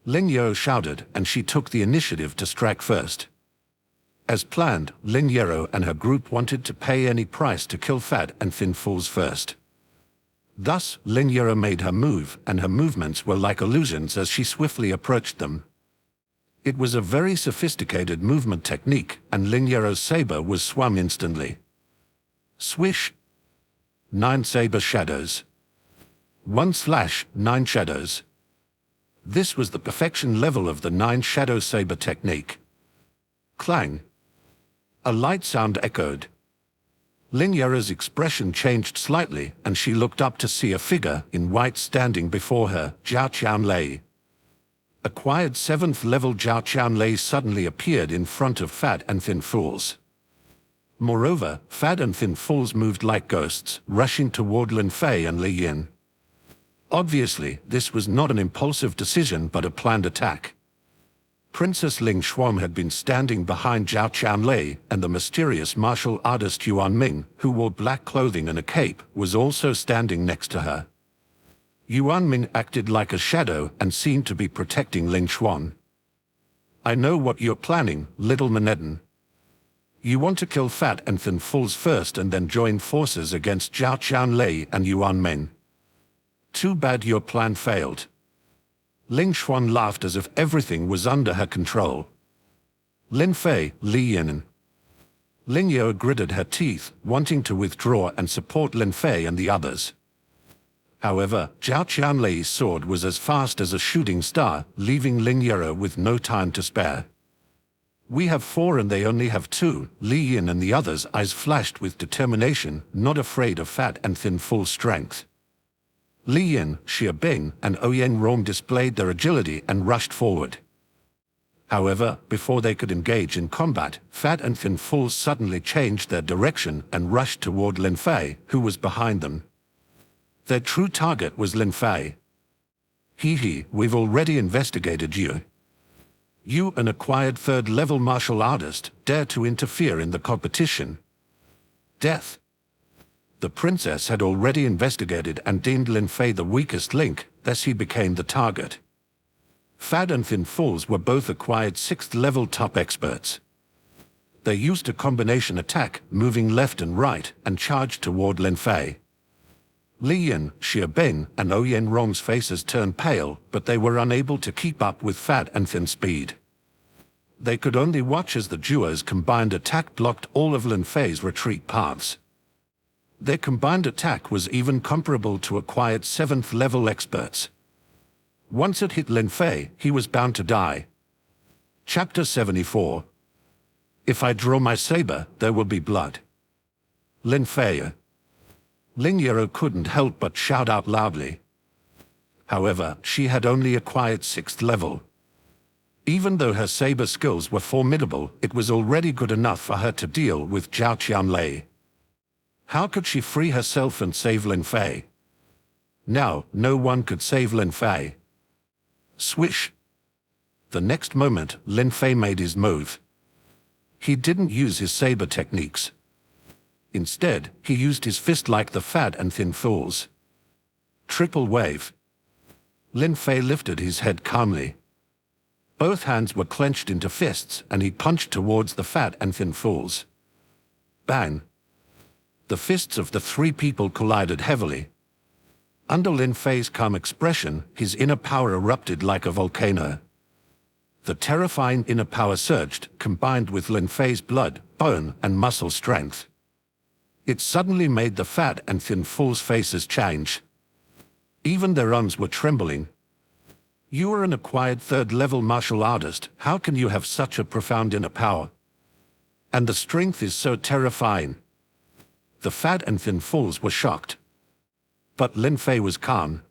Lin Yero shouted, and she took the initiative to strike first. As planned, Lin Yero and her group wanted to pay any price to kill fat and thin fools first. Thus, Lin Yero made her move, and her movements were like illusions as she swiftly approached them. It was a very sophisticated movement technique, and Lin Yero's saber was swung instantly. Swish! 9 saber shadows. 1 slash, 9 shadows. This was the perfection level of the 9 shadow saber technique. Clang! A light sound echoed. Lin Yero's expression changed slightly, and she looked up to see a figure in white standing before her, Zhao Qianlei. Acquired 7th level Zhao Qianlei suddenly appeared in front of fat and thin fools. Moreover, fat and thin fools moved like ghosts, rushing toward Lin Fei and Li Yin. Obviously, this was not an impulsive decision but a planned attack. Princess Ling Xuan had been standing behind Zhao Qianlei, and the mysterious martial artist Yuan Ming, who wore black clothing and a cape, was also standing next to her. Yuan Ming acted like a shadow and seemed to be protecting Ling Xuan. "I know what you're planning, little Manhattan. You want to kill fat and thin fools first and then join forces against Zhao Qianlei and Yuan Ming. Too bad your plan failed." Ling Xuan laughed as if everything was under her control. Lin Fei, Li Yin. Lin Yero gritted her teeth, wanting to withdraw and support Lin Fei and the others. However, Zhao Qianlei's sword was as fast as a shooting star, leaving Lin Yero with no time to spare. "We have 4 and they only have 2, Li Yin and the others' eyes flashed with determination, not afraid of fat and thin full strength. Li Yin, Xia Bing, and Ouyang Rong displayed their agility and rushed forward. However, before they could engage in combat, fat and thin fools suddenly changed their direction and rushed toward Lin Fei, who was behind them. Their true target was Lin Fei. "Hee, we've already investigated you. You, an acquired 3rd level martial artist, dare to interfere in the competition. Death." The princess had already investigated and deemed Lin Fei the weakest link, thus he became the target. Fat and thin fools were both acquired 6th level top experts. They used a combination attack, moving left and right, and charged toward Lin Fei. Li Yin, Xia Bing, and Ouyang Rong's faces turned pale, but they were unable to keep up with fat and thin speed. They could only watch as the duo's combined attack blocked all of Lin Fei's retreat paths. Their combined attack was even comparable to acquired 7th level experts. Once it hit Lin Fei, he was bound to die. Chapter 74. If I draw my saber, there will be blood. Lin Fei. Lin Yero couldn't help but shout out loudly. However, she had only acquired 6th level. Even though her saber skills were formidable, it was already good enough for her to deal with Zhao Qianlei. How could she free herself and save Lin Fei? Now, no one could save Lin Fei. Swish! The next moment, Lin Fei made his move. He didn't use his saber techniques. Instead, he used his fist like the fat and thin fools. Triple wave. Lin Fei lifted his head calmly. Both hands were clenched into fists, and he punched towards the fat and thin fools. Bang! The fists of the 3 people collided heavily. Under Lin Fei's calm expression, his inner power erupted like a volcano. The terrifying inner power surged, combined with Lin Fei's blood, bone, and muscle strength. It suddenly made the fat and thin fools' faces change. Even their arms were trembling. "You are an acquired 3rd level martial artist. How can you have such a profound inner power? And the strength is so terrifying." The fat and thin fools were shocked. But Lin Fei was calm.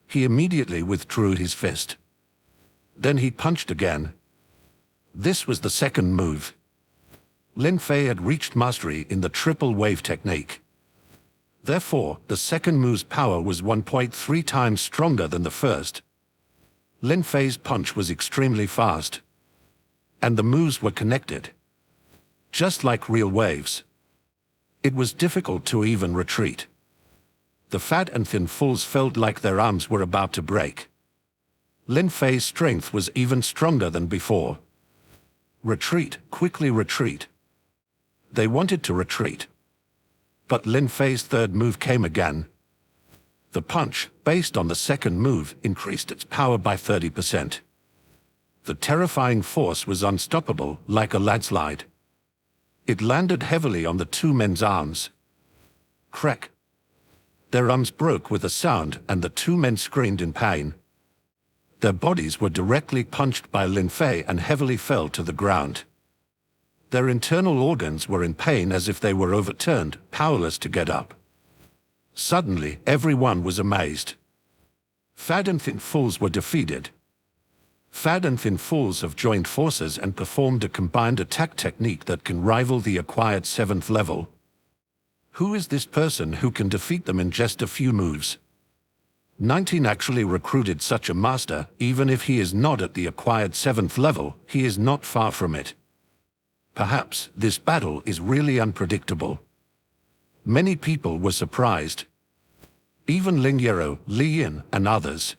He immediately withdrew his fist. Then he punched again. This was the second move. Lin Fei had reached mastery in the triple wave technique. Therefore, the second move's power was 1.3 times stronger than the first. Lin Fei's punch was extremely fast. And the moves were connected. Just like real waves. It was difficult to even retreat. The fat and thin fools felt like their arms were about to break. Lin Fei's strength was even stronger than before. Retreat, quickly retreat. They wanted to retreat. But Lin Fei's third move came again. The punch, based on the second move, increased its power by 30%. The terrifying force was unstoppable, like a landslide. It landed heavily on the two men's arms. Crack. Their arms broke with a sound, and the two men screamed in pain. Their bodies were directly punched by Lin Fei and heavily fell to the ground. Their internal organs were in pain as if they were overturned, powerless to get up. Suddenly, everyone was amazed. Fat and Thin Fools were defeated. Fat and Thin Fools have joined forces and performed a combined attack technique that can rival the acquired 7th level. Who is this person who can defeat them in just a few moves? 19 actually recruited such a master. Even if he is not at the acquired 7th level, he is not far from it. Perhaps this battle is really unpredictable. Many people were surprised. Even Ling Yero, Li Yin, and others.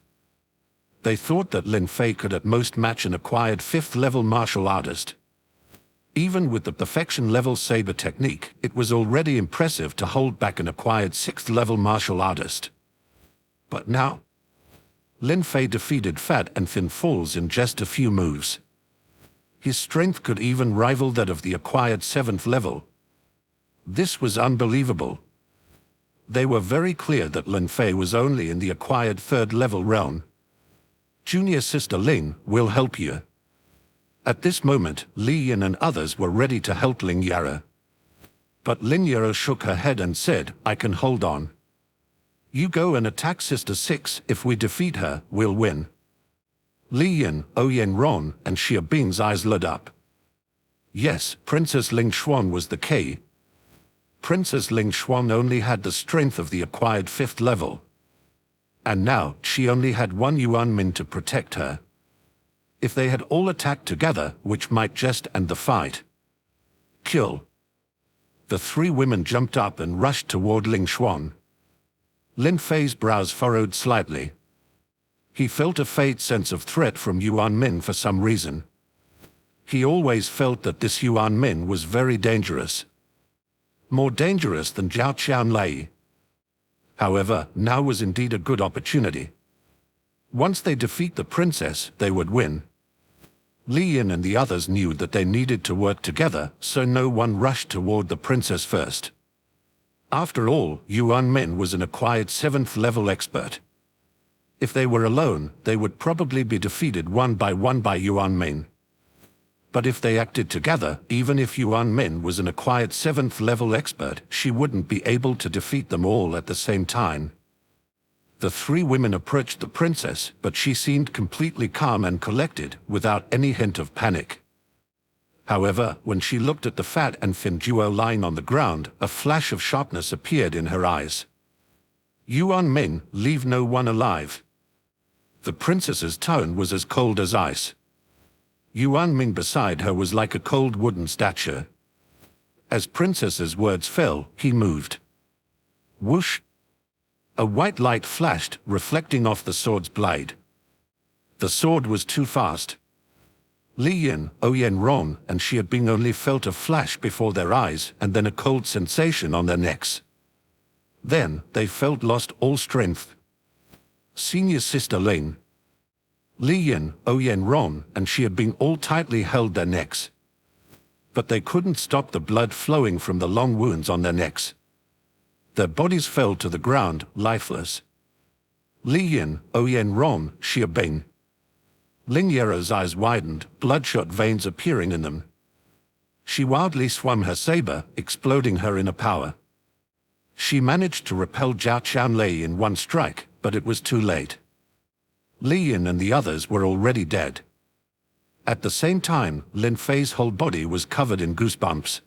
They thought that Lin Fei could at most match an acquired 5th level martial artist. Even with the perfection level saber technique, it was already impressive to hold back an acquired 6th level martial artist. But now, Lin Fei defeated Fat and Thin Fools in just a few moves. His strength could even rival that of the acquired 7th level. This was unbelievable. They were very clear that Lin Fei was only in the acquired 3rd level realm. Junior Sister Ling will help you. At this moment, Li Yin and others were ready to help Ling Yara. But Ling Yara shook her head and said, I can hold on. You go and attack Sister 6. If we defeat her, we'll win. Li Yin, Oyen Ron, and Xia Bing's eyes lit up. Yes, Princess Ling Xuan was the key. Princess Ling Xuan only had the strength of the acquired 5th level. And now, she only had one Yuan Min to protect her. If they had all attacked together, which might just end the fight. Kill. The three women jumped up and rushed toward Ling Xuan. Lin Fei's brows furrowed slightly. He felt a faint sense of threat from Yuan Min for some reason. He always felt that this Yuan Min was very dangerous. More dangerous than Zhao Qianlei. However, now was indeed a good opportunity. Once they defeat the princess, they would win. Li Yin and the others knew that they needed to work together, so no one rushed toward the princess first. After all, Yuan Min was an acquired 7th level expert. If they were alone, they would probably be defeated one by Yuan Min. But if they acted together, even if Yuan Min was an acquired 7th level expert, she wouldn't be able to defeat them all at the same time. The three women approached the princess, but she seemed completely calm and collected, without any hint of panic. However, when she looked at the Fat and Thin duo lying on the ground, a flash of sharpness appeared in her eyes. Yuan Min, leave no one alive. The princess's tone was as cold as ice. Yuan Min beside her was like a cold wooden statue. As princess's words fell, he moved. Whoosh! A white light flashed, reflecting off the sword's blade. The sword was too fast. Li Yin, Oyen Ron, and Xia Bing only felt a flash before their eyes and then a cold sensation on their necks. Then, they felt lost all strength. Senior Sister Ling, Li Yin, Oyen Ron, and Xia Bing all tightly held their necks. But they couldn't stop the blood flowing from the long wounds on their necks. Their bodies fell to the ground, lifeless. Li Yin, Oyen Ron, Xia Bing. Ling Yero's eyes widened, bloodshot veins appearing in them. She wildly swung her saber, exploding her inner power. She managed to repel Zhao Qianlei in one strike, but it was too late. Li Yin and the others were already dead. At the same time, Lin Fei's whole body was covered in goosebumps.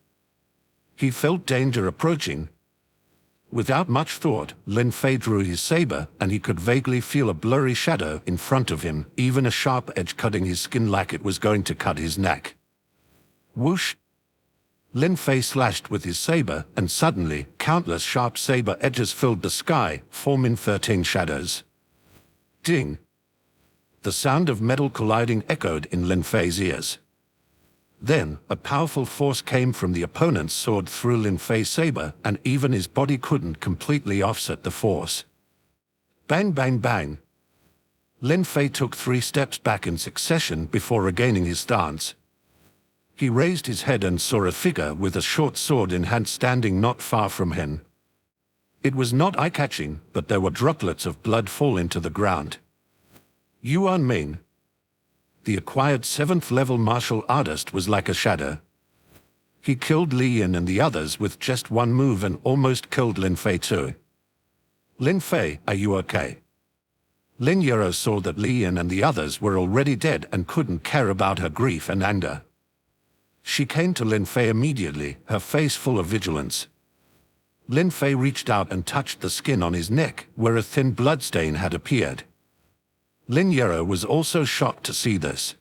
He felt danger approaching. Without much thought, Lin Fei drew his saber, and he could vaguely feel a blurry shadow in front of him, even a sharp edge cutting his skin like it was going to cut his neck. Whoosh! Lin Fei slashed with his saber, and suddenly, countless sharp saber edges filled the sky, forming 13 shadows. Ding! The sound of metal colliding echoed in Lin Fei's ears. Then, a powerful force came from the opponent's sword through Lin Fei's saber, and even his body couldn't completely offset the force. Bang, bang, bang. Lin Fei took 3 steps back in succession before regaining his stance. He raised his head and saw a figure with a short sword in hand standing not far from him. It was not eye-catching, but there were droplets of blood fall into the ground. Yuan Ming. The acquired 7th-level martial artist was like a shadow. He killed Li Yin and the others with just one move and almost killed Lin Fei too. Lin Fei, are you okay? Lin Yero saw that Li Yin and the others were already dead and couldn't care about her grief and anger. She came to Lin Fei immediately, her face full of vigilance. Lin Fei reached out and touched the skin on his neck, where a thin bloodstain had appeared. Lin Yero was also shocked to see this.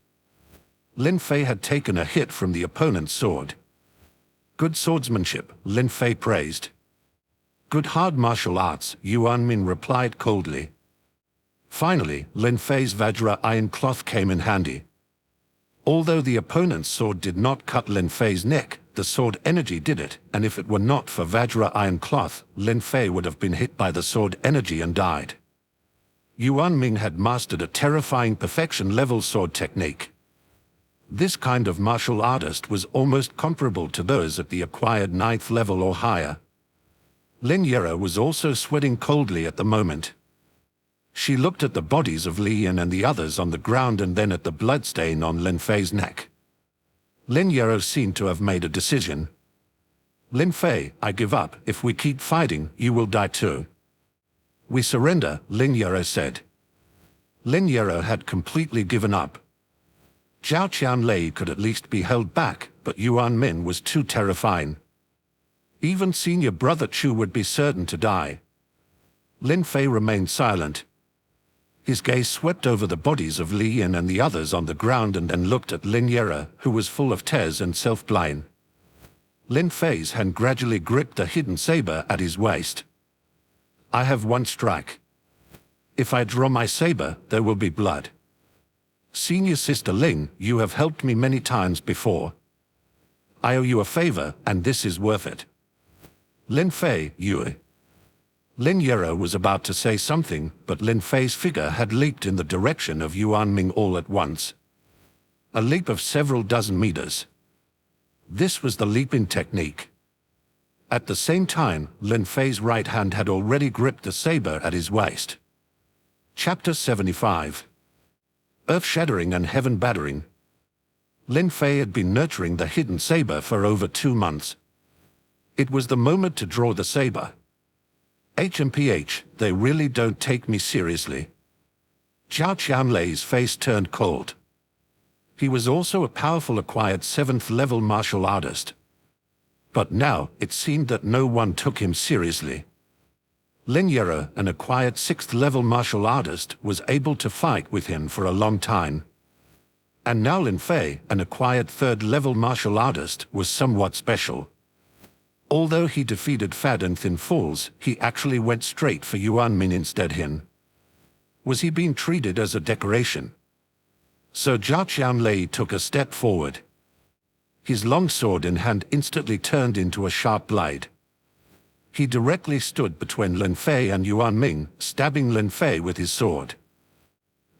Lin Fei had taken a hit from the opponent's sword. Good swordsmanship, Lin Fei praised. Good hard martial arts, Yuan Min replied coldly. Finally, Lin Fei's Vajra iron cloth came in handy. Although the opponent's sword did not cut Lin Fei's neck, the sword energy did it, and if it were not for Vajra iron cloth, Lin Fei would have been hit by the sword energy and died. Yuan Ming had mastered a terrifying perfection-level sword technique. This kind of martial artist was almost comparable to those at the acquired 9th level or higher. Lin Yero was also sweating coldly at the moment. She looked at the bodies of Li Yin and the others on the ground and then at the bloodstain on Lin Fei's neck. Lin Yero seemed to have made a decision. Lin Fei, I give up. If we keep fighting, you will die too. We surrender, Lin Yero said. Lin Yero had completely given up. Zhao Qianlei could at least be held back, but Yuan Min was too terrifying. Even senior brother Chu would be certain to die. Lin Fei remained silent. His gaze swept over the bodies of Li Yin and the others on the ground and then looked at Lin Yero, who was full of tears and self-blame. Lin Fei's hand gradually gripped the hidden saber at his waist. I have one strike. If I draw my saber, there will be blood. Senior sister Ling, you have helped me many times before. I owe you a favor, and this is worth it. Lin Fei, you. Lin Yero was about to say something, but Lin Fei's figure had leaped in the direction of Yuan Ming all at once. A leap of several dozen meters. This was the leaping technique. At the same time, Lin Fei's right hand had already gripped the saber at his waist. Chapter 75. Earth-shattering and heaven-battering. Lin Fei had been nurturing the hidden saber for over 2 months. It was the moment to draw the saber. HMPH, they really don't take me seriously. Zhao Qianlei's face turned cold. He was also a powerful acquired 7th-level martial artist. But now, it seemed that no one took him seriously. Lin Yero, an acquired 6th-level martial artist, was able to fight with him for a long time. And now Lin Fei, an acquired 3rd-level martial artist, was somewhat special. Although he defeated Fat and Thin Fools, he actually went straight for Yuan Min instead him. Was he being treated as a decoration? So Zhao Qianlei took a step forward. His long sword in hand instantly turned into a sharp blade. He directly stood between Lin Fei and Yuan Ming, stabbing Lin Fei with his sword.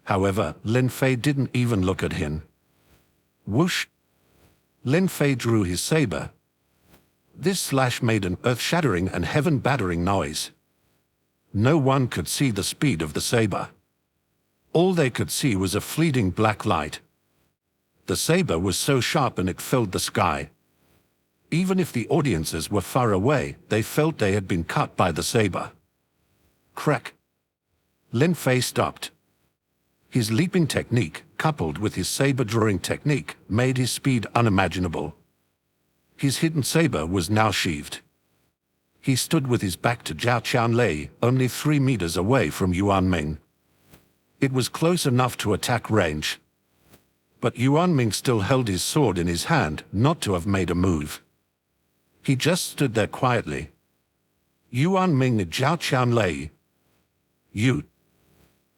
However, Lin Fei didn't even look at him. Whoosh! Lin Fei drew his saber. This slash made an earth-shattering and heaven-battering noise. No one could see the speed of the saber. All they could see was a fleeting black light. The saber was so sharp and it filled the sky. Even if the audiences were far away, they felt they had been cut by the saber. Crack! Lin Fei stopped. His leaping technique, coupled with his saber-drawing technique, made his speed unimaginable. His hidden saber was now sheathed. He stood with his back to Zhao Qianlei, only 3 meters away from Yuan Ming. It was close enough to attack range. But Yuan Ming still held his sword in his hand, not to have made a move. He just stood there quietly. Yuan Ming and Zhao Qianlei. You.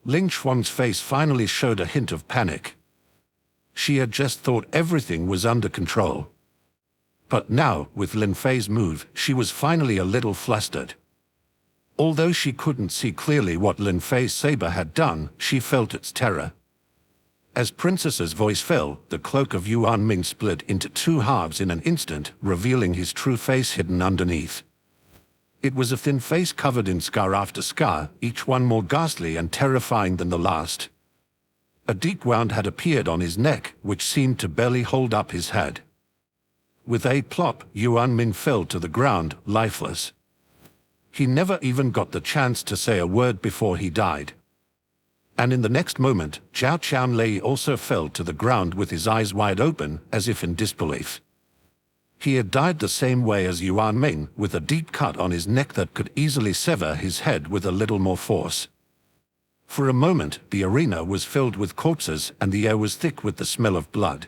Ling Shuang's face finally showed a hint of panic. She had just thought everything was under control. But now, with Lin Fei's move, she was finally a little flustered. Although she couldn't see clearly what Lin Fei's saber had done, she felt its terror. As Princess's voice fell, the cloak of Yuan Ming split into two halves in an instant, revealing his true face hidden underneath. It was a thin face covered in scar after scar, each one more ghastly and terrifying than the last. A deep wound had appeared on his neck, which seemed to barely hold up his head. With a plop, Yuan Ming fell to the ground, lifeless. He never even got the chance to say a word before he died. And in the next moment, Zhao Qianlei also fell to the ground with his eyes wide open, as if in disbelief. He had died the same way as Yuan Ming, with a deep cut on his neck that could easily sever his head with a little more force. For a moment, the arena was filled with corpses and the air was thick with the smell of blood.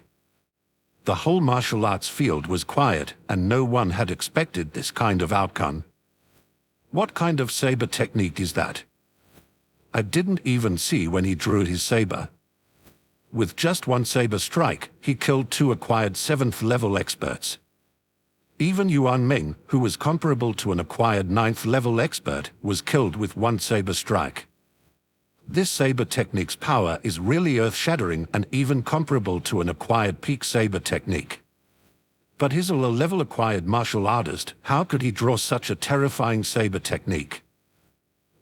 The whole martial arts field was quiet, and no one had expected this kind of outcome. What kind of saber technique is that? I didn't even see when he drew his saber. With just one saber strike, he killed two acquired 7th level experts. Even Yuan Ming, who was comparable to an acquired 9th level expert, was killed with one saber strike. This saber technique's power is really earth-shattering and even comparable to an acquired peak saber technique. But he's a low-level acquired martial artist, how could he draw such a terrifying saber technique?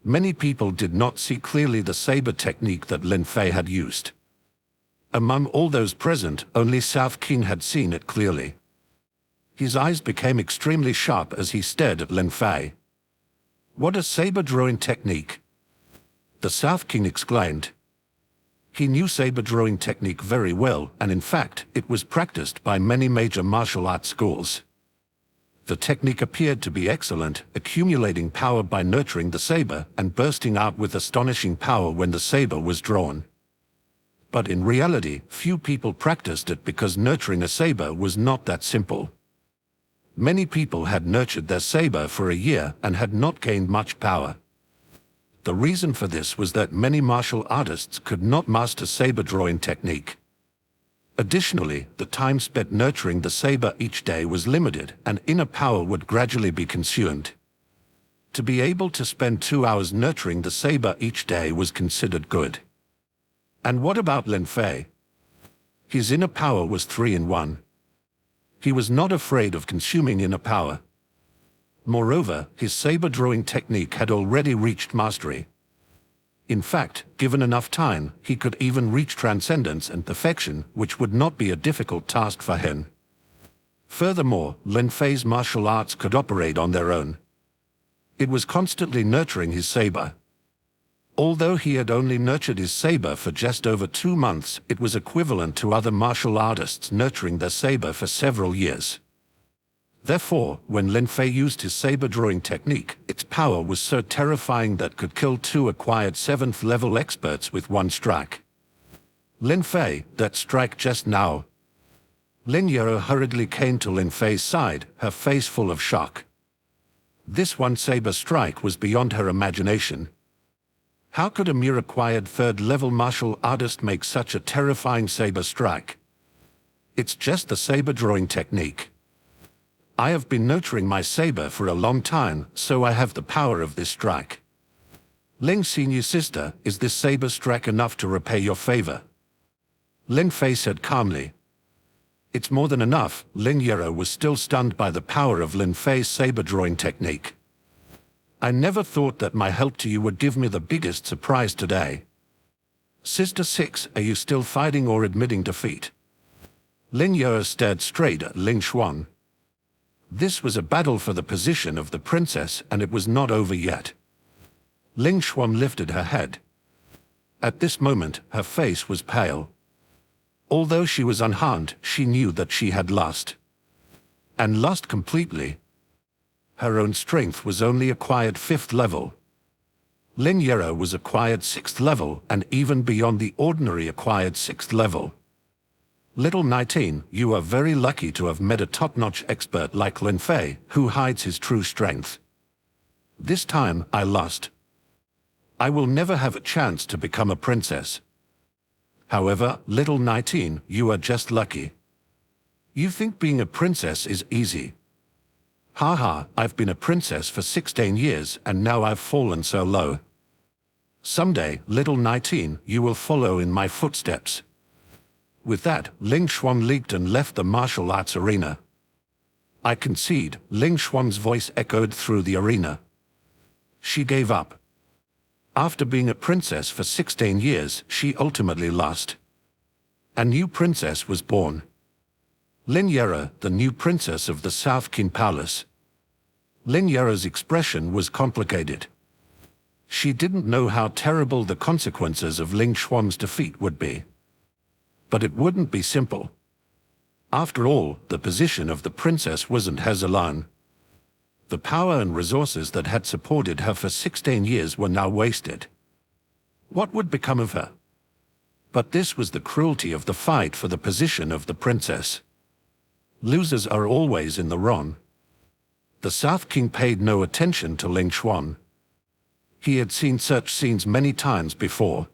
Many people did not see clearly the saber technique that Lin Fei had used. Among all those present, only South King had seen it clearly. His eyes became extremely sharp as he stared at Lin Fei. What a saber drawing technique! The South King exclaimed. He knew saber drawing technique very well, and in fact, it was practiced by many major martial arts schools. The technique appeared to be excellent, accumulating power by nurturing the saber and bursting out with astonishing power when the saber was drawn. But in reality, few people practiced it because nurturing a saber was not that simple. Many people had nurtured their saber for a year and had not gained much power. The reason for this was that many martial artists could not master saber drawing technique. Additionally, the time spent nurturing the saber each day was limited, and inner power would gradually be consumed. To be able to spend 2 hours nurturing the saber each day was considered good. And what about Lin Fei? His inner power was 3 in 1. He was not afraid of consuming inner power. Moreover, his saber drawing technique had already reached mastery. In fact, given enough time, he could even reach transcendence and perfection, which would not be a difficult task for him. Furthermore, Lin Fei's martial arts could operate on their own. It was constantly nurturing his saber. Although he had only nurtured his saber for just over 2 months, it was equivalent to other martial artists nurturing their saber for several years. Therefore, when Lin Fei used his saber drawing technique, its power was so terrifying that could kill 2 acquired 7th level experts with one strike. Lin Fei, that strike just now. Lin Yero hurriedly came to Lin Fei's side, her face full of shock. This one saber strike was beyond her imagination. How could a mere acquired 3rd level martial artist make such a terrifying saber strike? It's just the saber drawing technique. I have been nurturing my saber for a long time, so I have the power of this strike. Ling Senior Sister, is this saber strike enough to repay your favor? Lin Fei said calmly. It's more than enough. Lin Yero was still stunned by the power of Lin Fei's saber drawing technique. I never thought that my help to you would give me the biggest surprise today. Sister 6, are you still fighting or admitting defeat? Lin Yero stared straight at Ling Xuan. This was a battle for the position of the princess, and it was not over yet. Ling Xuan lifted her head. At this moment, her face was pale. Although she was unharmed, she knew that she had lost. And lost completely. Her own strength was only acquired 5th level. Lin Yero was acquired 6th level, and even beyond the ordinary acquired 6th level. Little 19, you are very lucky to have met a top-notch expert like Lin Fei, who hides his true strength. This time, I lost. I will never have a chance to become a princess. However, little 19, you are just lucky. You think being a princess is easy. Haha, I've been a princess for 16 years and now I've fallen so low. Someday, little 19, you will follow in my footsteps. With that, Ling Xuan leaped and left the martial arts arena. I concede, Ling Xuan's voice echoed through the arena. She gave up. After being a princess for 16 years, she ultimately lost. A new princess was born. Lin Yera, the new princess of the South Qin Palace. Lin Yera's expression was complicated. She didn't know how terrible the consequences of Ling Xuan's defeat would be. But it wouldn't be simple. After all, the position of the princess wasn't hers alone. The power and resources that had supported her for 16 years were now wasted. What would become of her? But this was the cruelty of the fight for the position of the princess. Losers are always in the wrong. The South King paid no attention to Ling Xuan. He had seen such scenes many times before.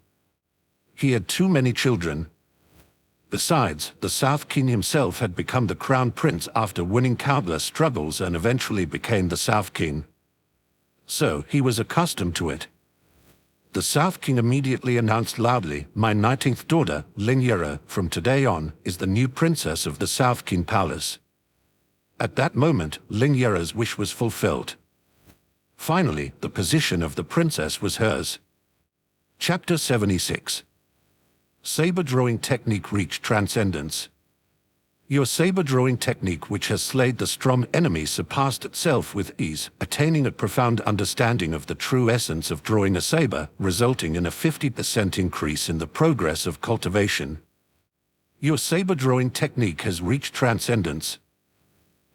He had too many children. Besides, the South King himself had become the crown prince after winning countless struggles and eventually became the South King. So, he was accustomed to it. The South King immediately announced loudly, "My 19th daughter, Lin Yera, from today on, is the new princess of the South Qin Palace." At that moment, Lin Yera's wish was fulfilled. Finally, the position of the princess was hers. Chapter 76. Saber-drawing technique reached transcendence. Your saber-drawing technique, which has slayed the strong enemy, surpassed itself with ease, attaining a profound understanding of the true essence of drawing a saber, resulting in a 50% increase in the progress of cultivation. Your saber-drawing technique has reached transcendence.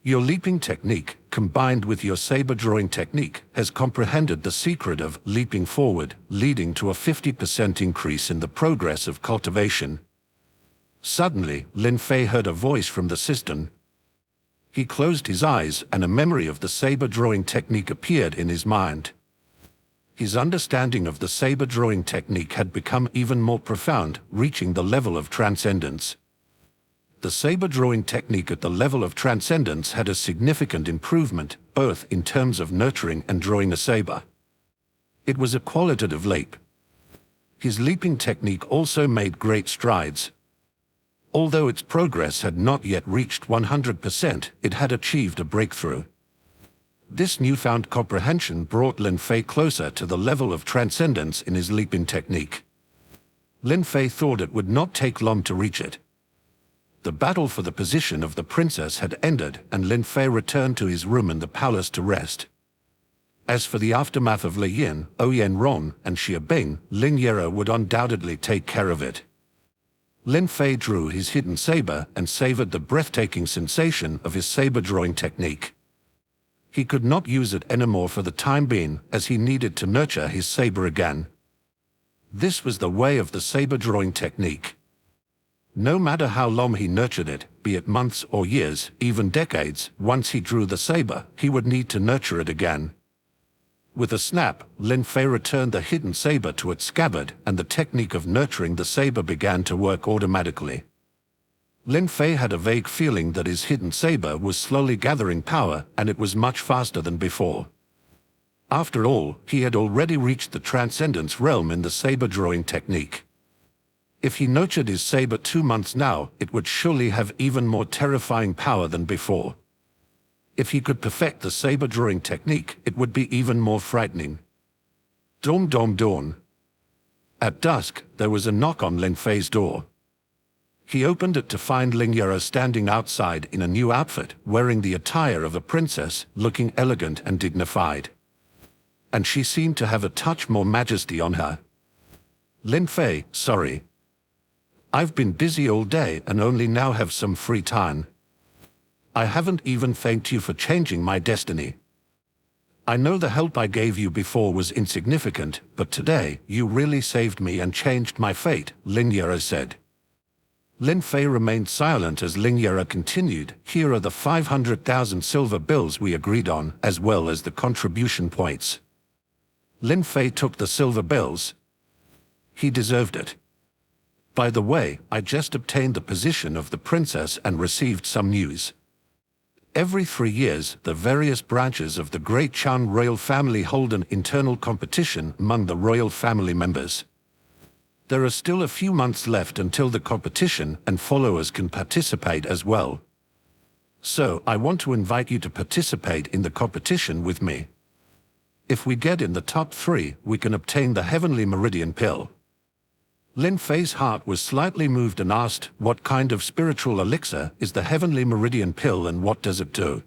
Your leaping technique, combined with your saber-drawing technique, has comprehended the secret of leaping forward, leading to a 50% increase in the progress of cultivation. Suddenly, Lin Fei heard a voice from the cistern. He closed his eyes and a memory of the saber-drawing technique appeared in his mind. His understanding of the saber-drawing technique had become even more profound, reaching the level of transcendence. The saber-drawing technique at the level of transcendence had a significant improvement, both in terms of nurturing and drawing a saber. It was a qualitative leap. His leaping technique also made great strides. Although its progress had not yet reached 100%, it had achieved a breakthrough. This newfound comprehension brought Lin Fei closer to the level of transcendence in his leaping technique. Lin Fei thought it would not take long to reach it. The battle for the position of the princess had ended, and Lin Fei returned to his room in the palace to rest. As for the aftermath of Lei Yin, Oyen Ron, and Xia Bing, Lin Yera would undoubtedly take care of it. Lin Fei drew his hidden saber and savored the breathtaking sensation of his saber-drawing technique. He could not use it anymore for the time being, as he needed to nurture his saber again. This was the way of the saber-drawing technique. No matter how long he nurtured it, be it months or years, even decades, once he drew the saber, he would need to nurture it again. With a snap, Lin Fei returned the hidden saber to its scabbard, and the technique of nurturing the saber began to work automatically. Lin Fei had a vague feeling that his hidden saber was slowly gathering power, and it was much faster than before. After all, he had already reached the transcendence realm in the saber-drawing technique. If he nurtured his saber 2 months now, it would surely have even more terrifying power than before. If he could perfect the saber-drawing technique, it would be even more frightening. Dawn, dawn, dawn. At dusk, there was a knock on Lin Fei's door. He opened it to find Lin Yera standing outside in a new outfit, wearing the attire of a princess, looking elegant and dignified. And she seemed to have a touch more majesty on her. Lin Fei, sorry. I've been busy all day and only now have some free time. I haven't even thanked you for changing my destiny. I know the help I gave you before was insignificant, but today, you really saved me and changed my fate, Lin Yera said. Lin Fei remained silent as Lin Yera continued, "Here are the 500,000 silver bills we agreed on, as well as the contribution points. Lin Fei took the silver bells. He deserved it. By the way, I just obtained the position of the princess and received some news. Every 3 years, the various branches of the Great Chan royal family hold an internal competition among the royal family members. There are still a few months left until the competition, and followers can participate as well. So, I want to invite you to participate in the competition with me. If we get in the top 3, we can obtain the Heavenly Meridian Pill. Lin Fei's heart was slightly moved and asked, what kind of spiritual elixir is the Heavenly Meridian Pill and what does it do?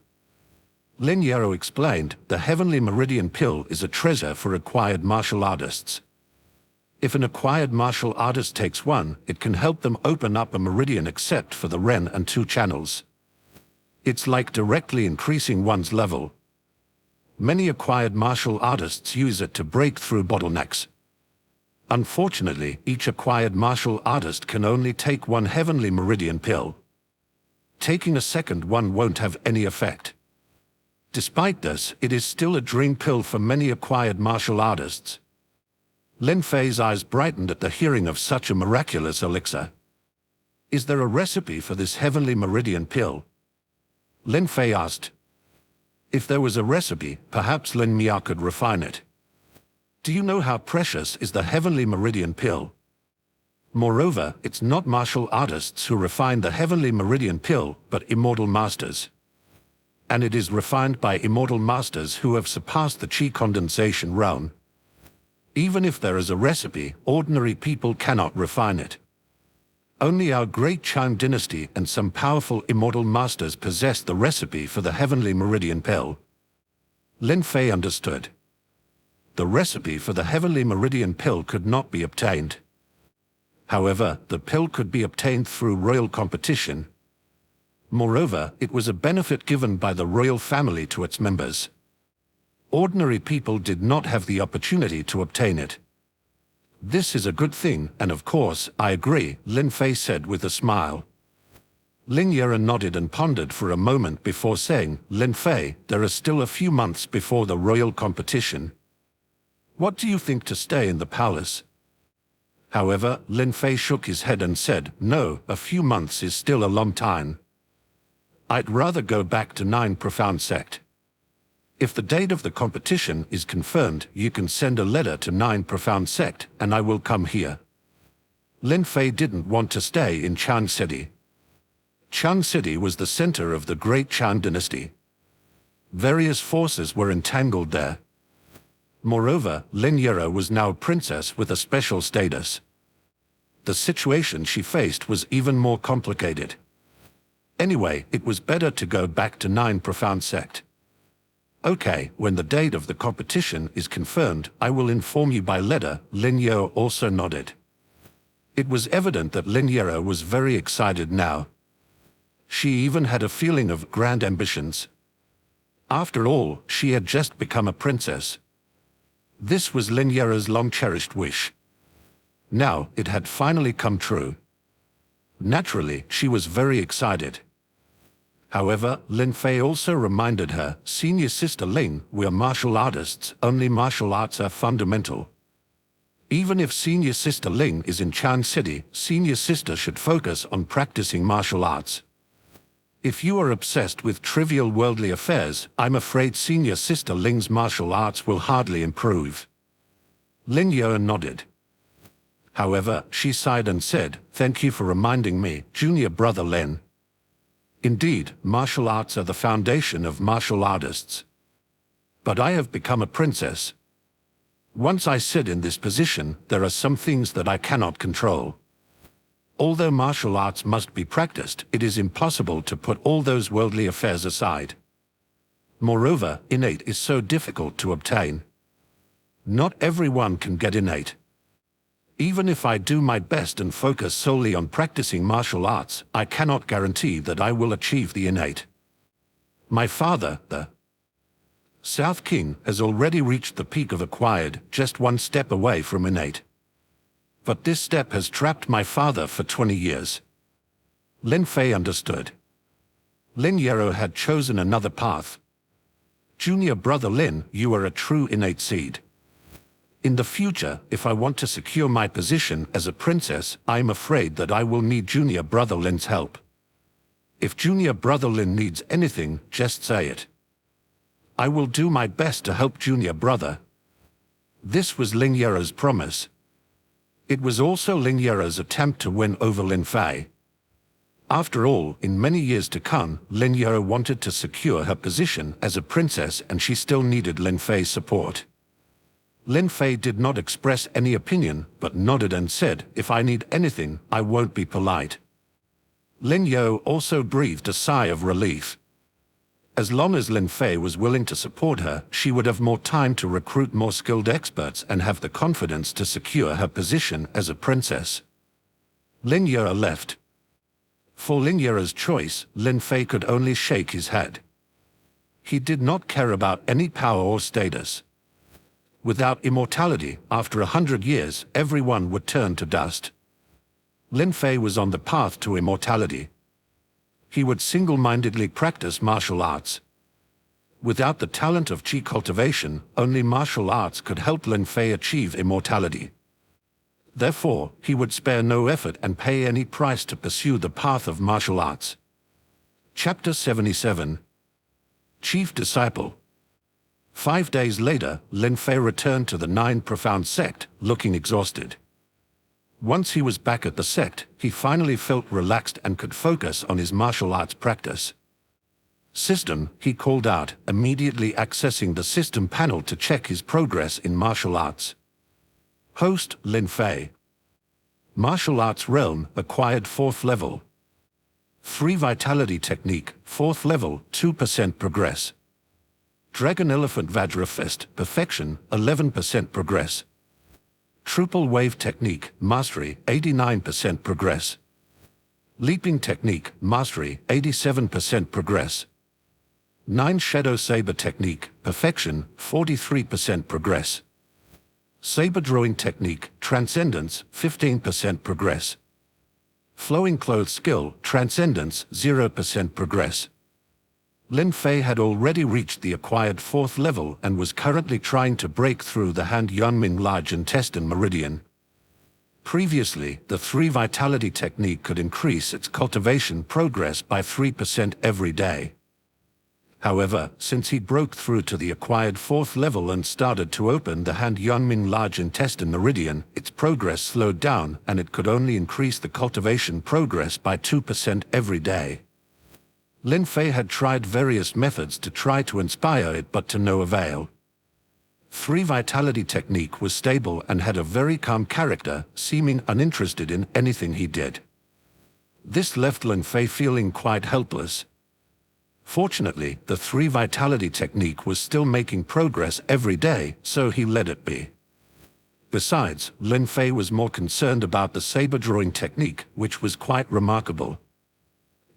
Lin Yarrow explained, the Heavenly Meridian Pill is a treasure for acquired martial artists. If an acquired martial artist takes one, it can help them open up a meridian except for the Ren and 2 channels. It's like directly increasing one's level. Many acquired martial artists use it to break through bottlenecks. Unfortunately, each acquired martial artist can only take one Heavenly Meridian Pill. Taking a second one won't have any effect. Despite this, it is still a dream pill for many acquired martial artists. Lin Fei's eyes brightened at the hearing of such a miraculous elixir. Is there a recipe for this Heavenly Meridian Pill? Lin Fei asked. If there was a recipe, perhaps Lin Mia could refine it. Do you know how precious is the Heavenly Meridian Pill? Moreover, it's not martial artists who refine the Heavenly Meridian Pill, but immortal masters. And it is refined by immortal masters who have surpassed the Qi condensation realm. Even if there is a recipe, ordinary people cannot refine it. Only our great Chan dynasty and some powerful immortal masters possess the recipe for the Heavenly Meridian Pill. Lin Fei understood. The recipe for the Heavenly Meridian Pill could not be obtained. However, the pill could be obtained through royal competition. Moreover, it was a benefit given by the royal family to its members. Ordinary people did not have the opportunity to obtain it. This is a good thing, and of course, I agree, Lin Fei said with a smile. Lin Yarrow nodded and pondered for a moment before saying, Lin Fei, there are still a few months before the royal competition. What do you think to stay in the palace? However, Lin Fei shook his head and said, no, a few months is still a long time. I'd rather go back to 9 Profound Sect. If the date of the competition is confirmed, you can send a letter to 9 Profound Sect, and I will come here. Lin Fei didn't want to stay in Chan City. Chan City was the center of the Great Chan dynasty. Various forces were entangled there. Moreover, Lin Yarrow was now a princess with a special status. The situation she faced was even more complicated. Anyway, it was better to go back to 9 Profound Sect. Okay, when the date of the competition is confirmed, I will inform you by letter, Lin Yarrow also nodded. It was evident that Lin Yarrow was very excited now. She even had a feeling of grand ambitions. After all, she had just become a princess. This was Lin Yarrow's long-cherished wish. Now, it had finally come true. Naturally, she was very excited. However, Lin Fei also reminded her, Senior Sister Ling, we are martial artists, only martial arts are fundamental. Even if Senior Sister Ling is in Chan City, Senior Sister should focus on practicing martial arts. If you are obsessed with trivial worldly affairs, I'm afraid Senior Sister Ling's martial arts will hardly improve. Lin Yarrow nodded. However, she sighed and said, thank you for reminding me, Junior Brother Lin. Indeed, martial arts are the foundation of martial artists. But I have become a princess. Once I sit in this position, there are some things that I cannot control. Although martial arts must be practiced, it is impossible to put all those worldly affairs aside. Moreover, innate is so difficult to obtain. Not everyone can get innate. Even if I do my best and focus solely on practicing martial arts, I cannot guarantee that I will achieve the innate. My father, the South King, has already reached the peak of acquired, just one step away from innate. But this step has trapped my father for 20 years. Lin Fei understood. Lin Yarrow had chosen another path. Junior Brother Lin, you are a true innate seed. In the future, if I want to secure my position as a princess, I'm afraid that I will need junior brother Lin's help. If junior brother Lin needs anything, just say it. I will do my best to help junior brother. This was Lin Yero's promise. It was also Lin Yero's attempt to win over Lin Fei. After all, in many years to come, Lin Yero wanted to secure her position as a princess, and she still needed Lin Fei's support. Lin Fei did not express any opinion, but nodded and said, "If I need anything, I won't be polite." Lin Yero also breathed a sigh of relief. As long as Lin Fei was willing to support her, she would have more time to recruit more skilled experts and have the confidence to secure her position as a princess. Lin Yero left. For Lin Yero's choice, Lin Fei could only shake his head. He did not care about any power or status. Without immortality, after 100 years, everyone would turn to dust. Lin Fei was on the path to immortality. He would single-mindedly practice martial arts. Without the talent of chi cultivation, only martial arts could help Lin Fei achieve immortality. Therefore, he would spare no effort and pay any price to pursue the path of martial arts. Chapter 77. Chief Disciple. 5 days later, Lin Fei returned to the 9 Profound Sect, looking exhausted. Once he was back at the sect, he finally felt relaxed and could focus on his martial arts practice. System, he called out, immediately accessing the system panel to check his progress in martial arts. Host, Lin Fei. Martial Arts Realm, acquired 4th level. 3 Vitality Technique, 4th level, 2% progress. Dragon Elephant Vajra Fist, Perfection, 11% progress. Triple Wave Technique, Mastery, 89% progress. Leaping Technique, Mastery, 87% progress. 9 Shadow Saber Technique, Perfection, 43% progress. Saber Drawing Technique, Transcendence, 15% progress. Flowing Clothes Skill, Transcendence, 0% progress. Lin Fei had already reached the acquired 4th level and was currently trying to break through the Han Yunming large intestine meridian. Previously, the 3 Vitality Technique could increase its cultivation progress by 3% every day. However, since he broke through to the acquired 4th level and started to open the Han Yunming large intestine meridian, its progress slowed down and it could only increase the cultivation progress by 2% every day. Lin Fei had tried various methods to try to inspire it, but to no avail. 3 Vitality Technique was stable and had a very calm character, seeming uninterested in anything he did. This left Lin Fei feeling quite helpless. Fortunately, the 3 Vitality Technique was still making progress every day, so he let it be. Besides, Lin Fei was more concerned about the Saber Drawing Technique, which was quite remarkable.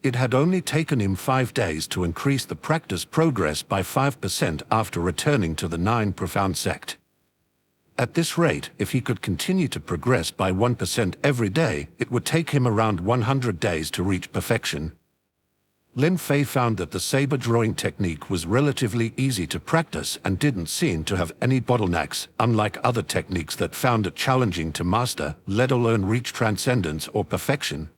It had only taken him 5 days to increase the practice progress by 5% after returning to the 9 Profound Sect. At this rate, if he could continue to progress by 1% every day, it would take him around 100 days to reach perfection. Lin Fei found that the saber drawing technique was relatively easy to practice and didn't seem to have any bottlenecks, unlike other techniques that found it challenging to master, let alone reach transcendence or perfection.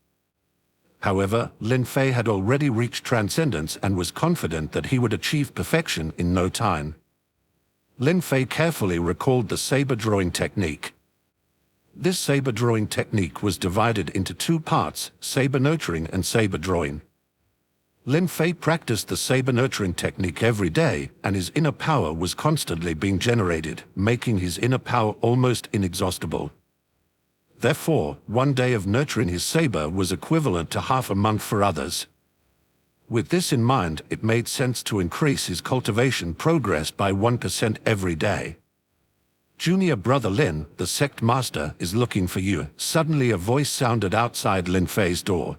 However, Lin Fei had already reached transcendence and was confident that he would achieve perfection in no time. Lin Fei carefully recalled the saber drawing technique. This saber drawing technique was divided into 2 parts, saber nurturing and saber drawing. Lin Fei practiced the saber nurturing technique every day, and his inner power was constantly being generated, making his inner power almost inexhaustible. Therefore, 1 day of nurturing his saber was equivalent to half a month for others. With this in mind, it made sense to increase his cultivation progress by 1% every day. "Junior brother Lin, the sect master, is looking for you." Suddenly a voice sounded outside Lin Fei's door.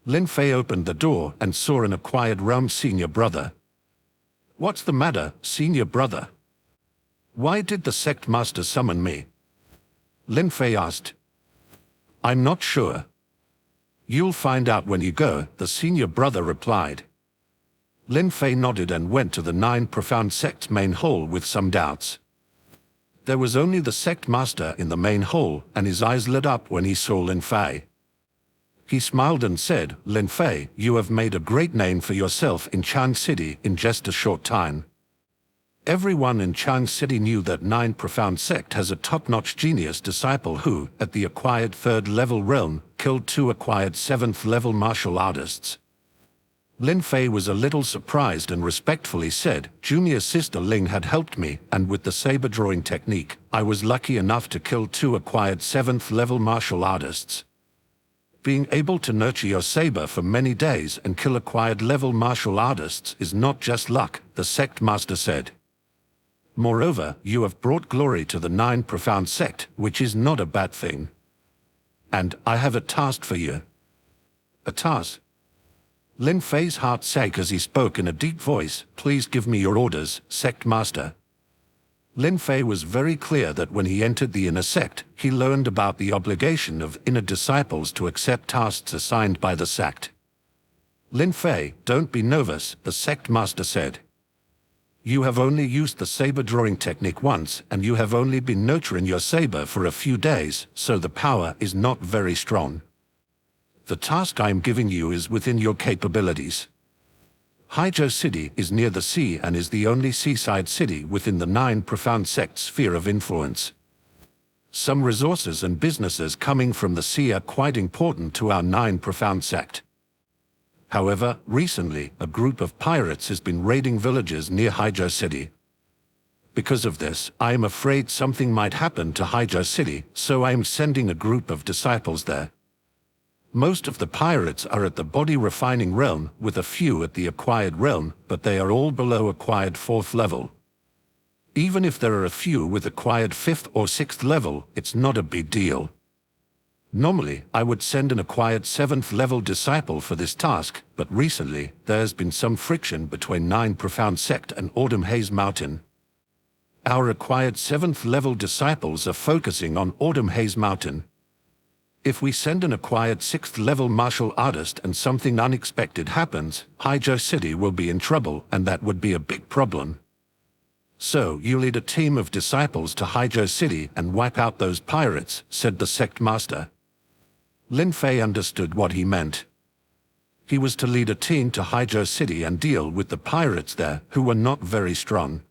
Lin Fei opened the door and saw an acquired realm senior brother. "What's the matter, senior brother? Why did the sect master summon me?" Lin Fei asked. "I'm not sure. You'll find out when you go," the senior brother replied. Lin Fei nodded and went to the 9 Profound Sect's main hall with some doubts. There was only the sect master in the main hall, and his eyes lit up when he saw Lin Fei. He smiled and said, "Lin Fei, you have made a great name for yourself in Chang City in just a short time." Everyone in Chang City knew that Nine Profound Sect has a top-notch genius disciple who, at the acquired 3rd level realm, killed 2 acquired 7th level martial artists. Lin Fei was a little surprised and respectfully said, "Junior sister Ling had helped me, and with the saber drawing technique, I was lucky enough to kill 2 acquired 7th level martial artists." Being able to nurture your saber for many days and kill acquired level martial artists is not just luck, the sect master said. Moreover, you have brought glory to the Nine Profound Sect, which is not a bad thing. And I have a task for you. A task? Lin Fei's heart sank as he spoke in a deep voice. "Please give me your orders, sect master." Lin Fei was very clear that when he entered the inner sect, he learned about the obligation of inner disciples to accept tasks assigned by the sect. "Lin Fei, don't be nervous," the sect master said. "You have only used the saber drawing technique once, and you have only been nurturing your saber for a few days, so the power is not very strong. The task I am giving you is within your capabilities. Haizhou City is near the sea and is the only seaside city within the Nine Profound Sect sphere of influence. Some resources and businesses coming from the sea are quite important to our Nine Profound Sect. However, recently, a group of pirates has been raiding villages near Haizhou City. Because of this, I am afraid something might happen to Haizhou City, so I am sending a group of disciples there. Most of the pirates are at the body refining realm, with a few at the acquired realm, but they are all below acquired 4th level. Even if there are a few with acquired 5th or 6th level, it's not a big deal. Normally, I would send an acquired 7th level disciple for this task, but recently, there has been some friction between Nine Profound Sect and Autumn Haze Mountain. Our acquired 7th level disciples are focusing on Autumn Haze Mountain. If we send an acquired 6th level martial artist and something unexpected happens, Haizhou City will be in trouble, and that would be a big problem. So you lead a team of disciples to Haizhou City and wipe out those pirates, said the sect master. Lin Fei understood what he meant. He was to lead a team to Haizhou City and deal with the pirates there, who were not very strong.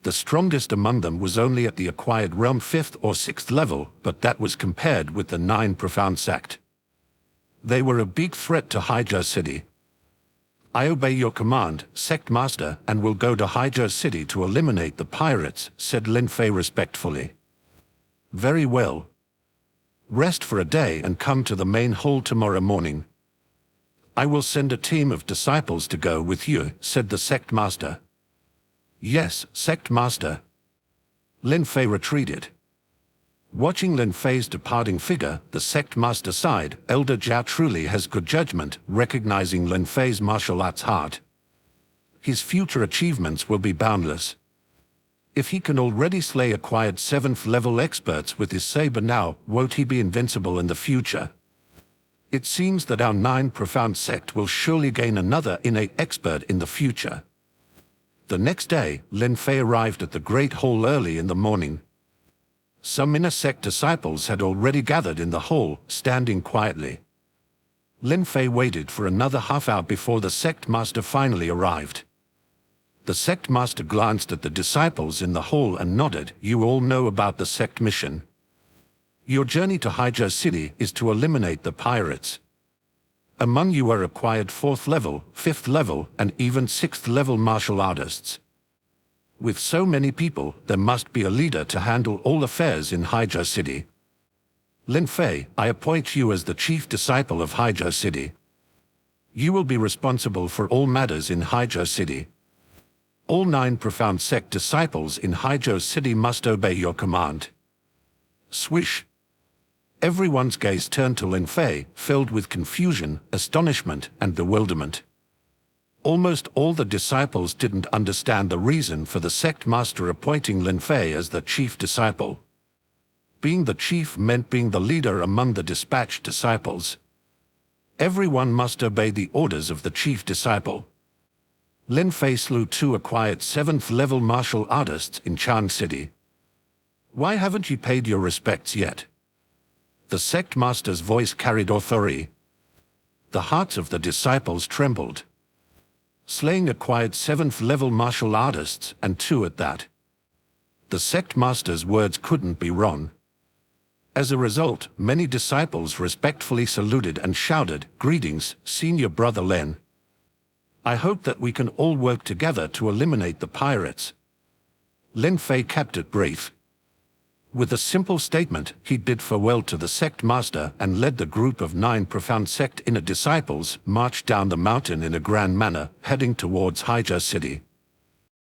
The strongest among them was only at the acquired realm 5th or 6th level, but that was compared with the Nine Profound Sect. They were a big threat to Haizhou City. I obey your command, sect master, and will go to Haizhou City to eliminate the pirates, said Lin Fei respectfully. Very well. Rest for a day and come to the main hall tomorrow morning. I will send a team of disciples to go with you, said the sect master. Yes, sect master. Lin Fei retreated. Watching Lin Fei's departing figure, the sect master sighed. Elder Zhao truly has good judgment, recognizing Lin Fei's martial arts heart. His future achievements will be boundless. If he can already slay acquired 7th level experts with his saber now, won't he be invincible in the future? It seems that our Nine Profound Sect will surely gain another innate expert in the future. The next day, Lin Fei arrived at the Great Hall early in the morning. Some inner sect disciples had already gathered in the hall, standing quietly. Lin Fei waited for another half hour before the sect master finally arrived. The sect master glanced at the disciples in the hall and nodded. You all know about the sect mission. Your journey to Haizhou City is to eliminate the pirates. Among you are acquired 4th level, 5th level, and even 6th level martial artists. With so many people, there must be a leader to handle all affairs in Haizhou City. Lin Fei, I appoint you as the chief disciple of Haizhou City. You will be responsible for all matters in Haizhou City. All 9 Profound Sect disciples in Haizhou City must obey your command. Swish. Everyone's gaze turned to Lin Fei, filled with confusion, astonishment, and bewilderment. Almost all the disciples didn't understand the reason for the sect master appointing Lin Fei as the chief disciple. Being the chief meant being the leader among the dispatched disciples. Everyone must obey the orders of the chief disciple. Lin Fei slew 2 acquired 7th level martial artists in Chang City. Why haven't you paid your respects yet? The sect master's voice carried authority. The hearts of the disciples trembled. Slaying acquired 7th-level martial artists, and 2 at that. The sect master's words couldn't be wrong. As a result, many disciples respectfully saluted and shouted, "Greetings, Senior Brother Lin. I hope that we can all work together to eliminate the pirates." Lin Fei kept it brief. With a simple statement, he bid farewell to the sect master and led the group of 9 profound sect inner disciples march down the mountain in a grand manner, heading towards Haija City.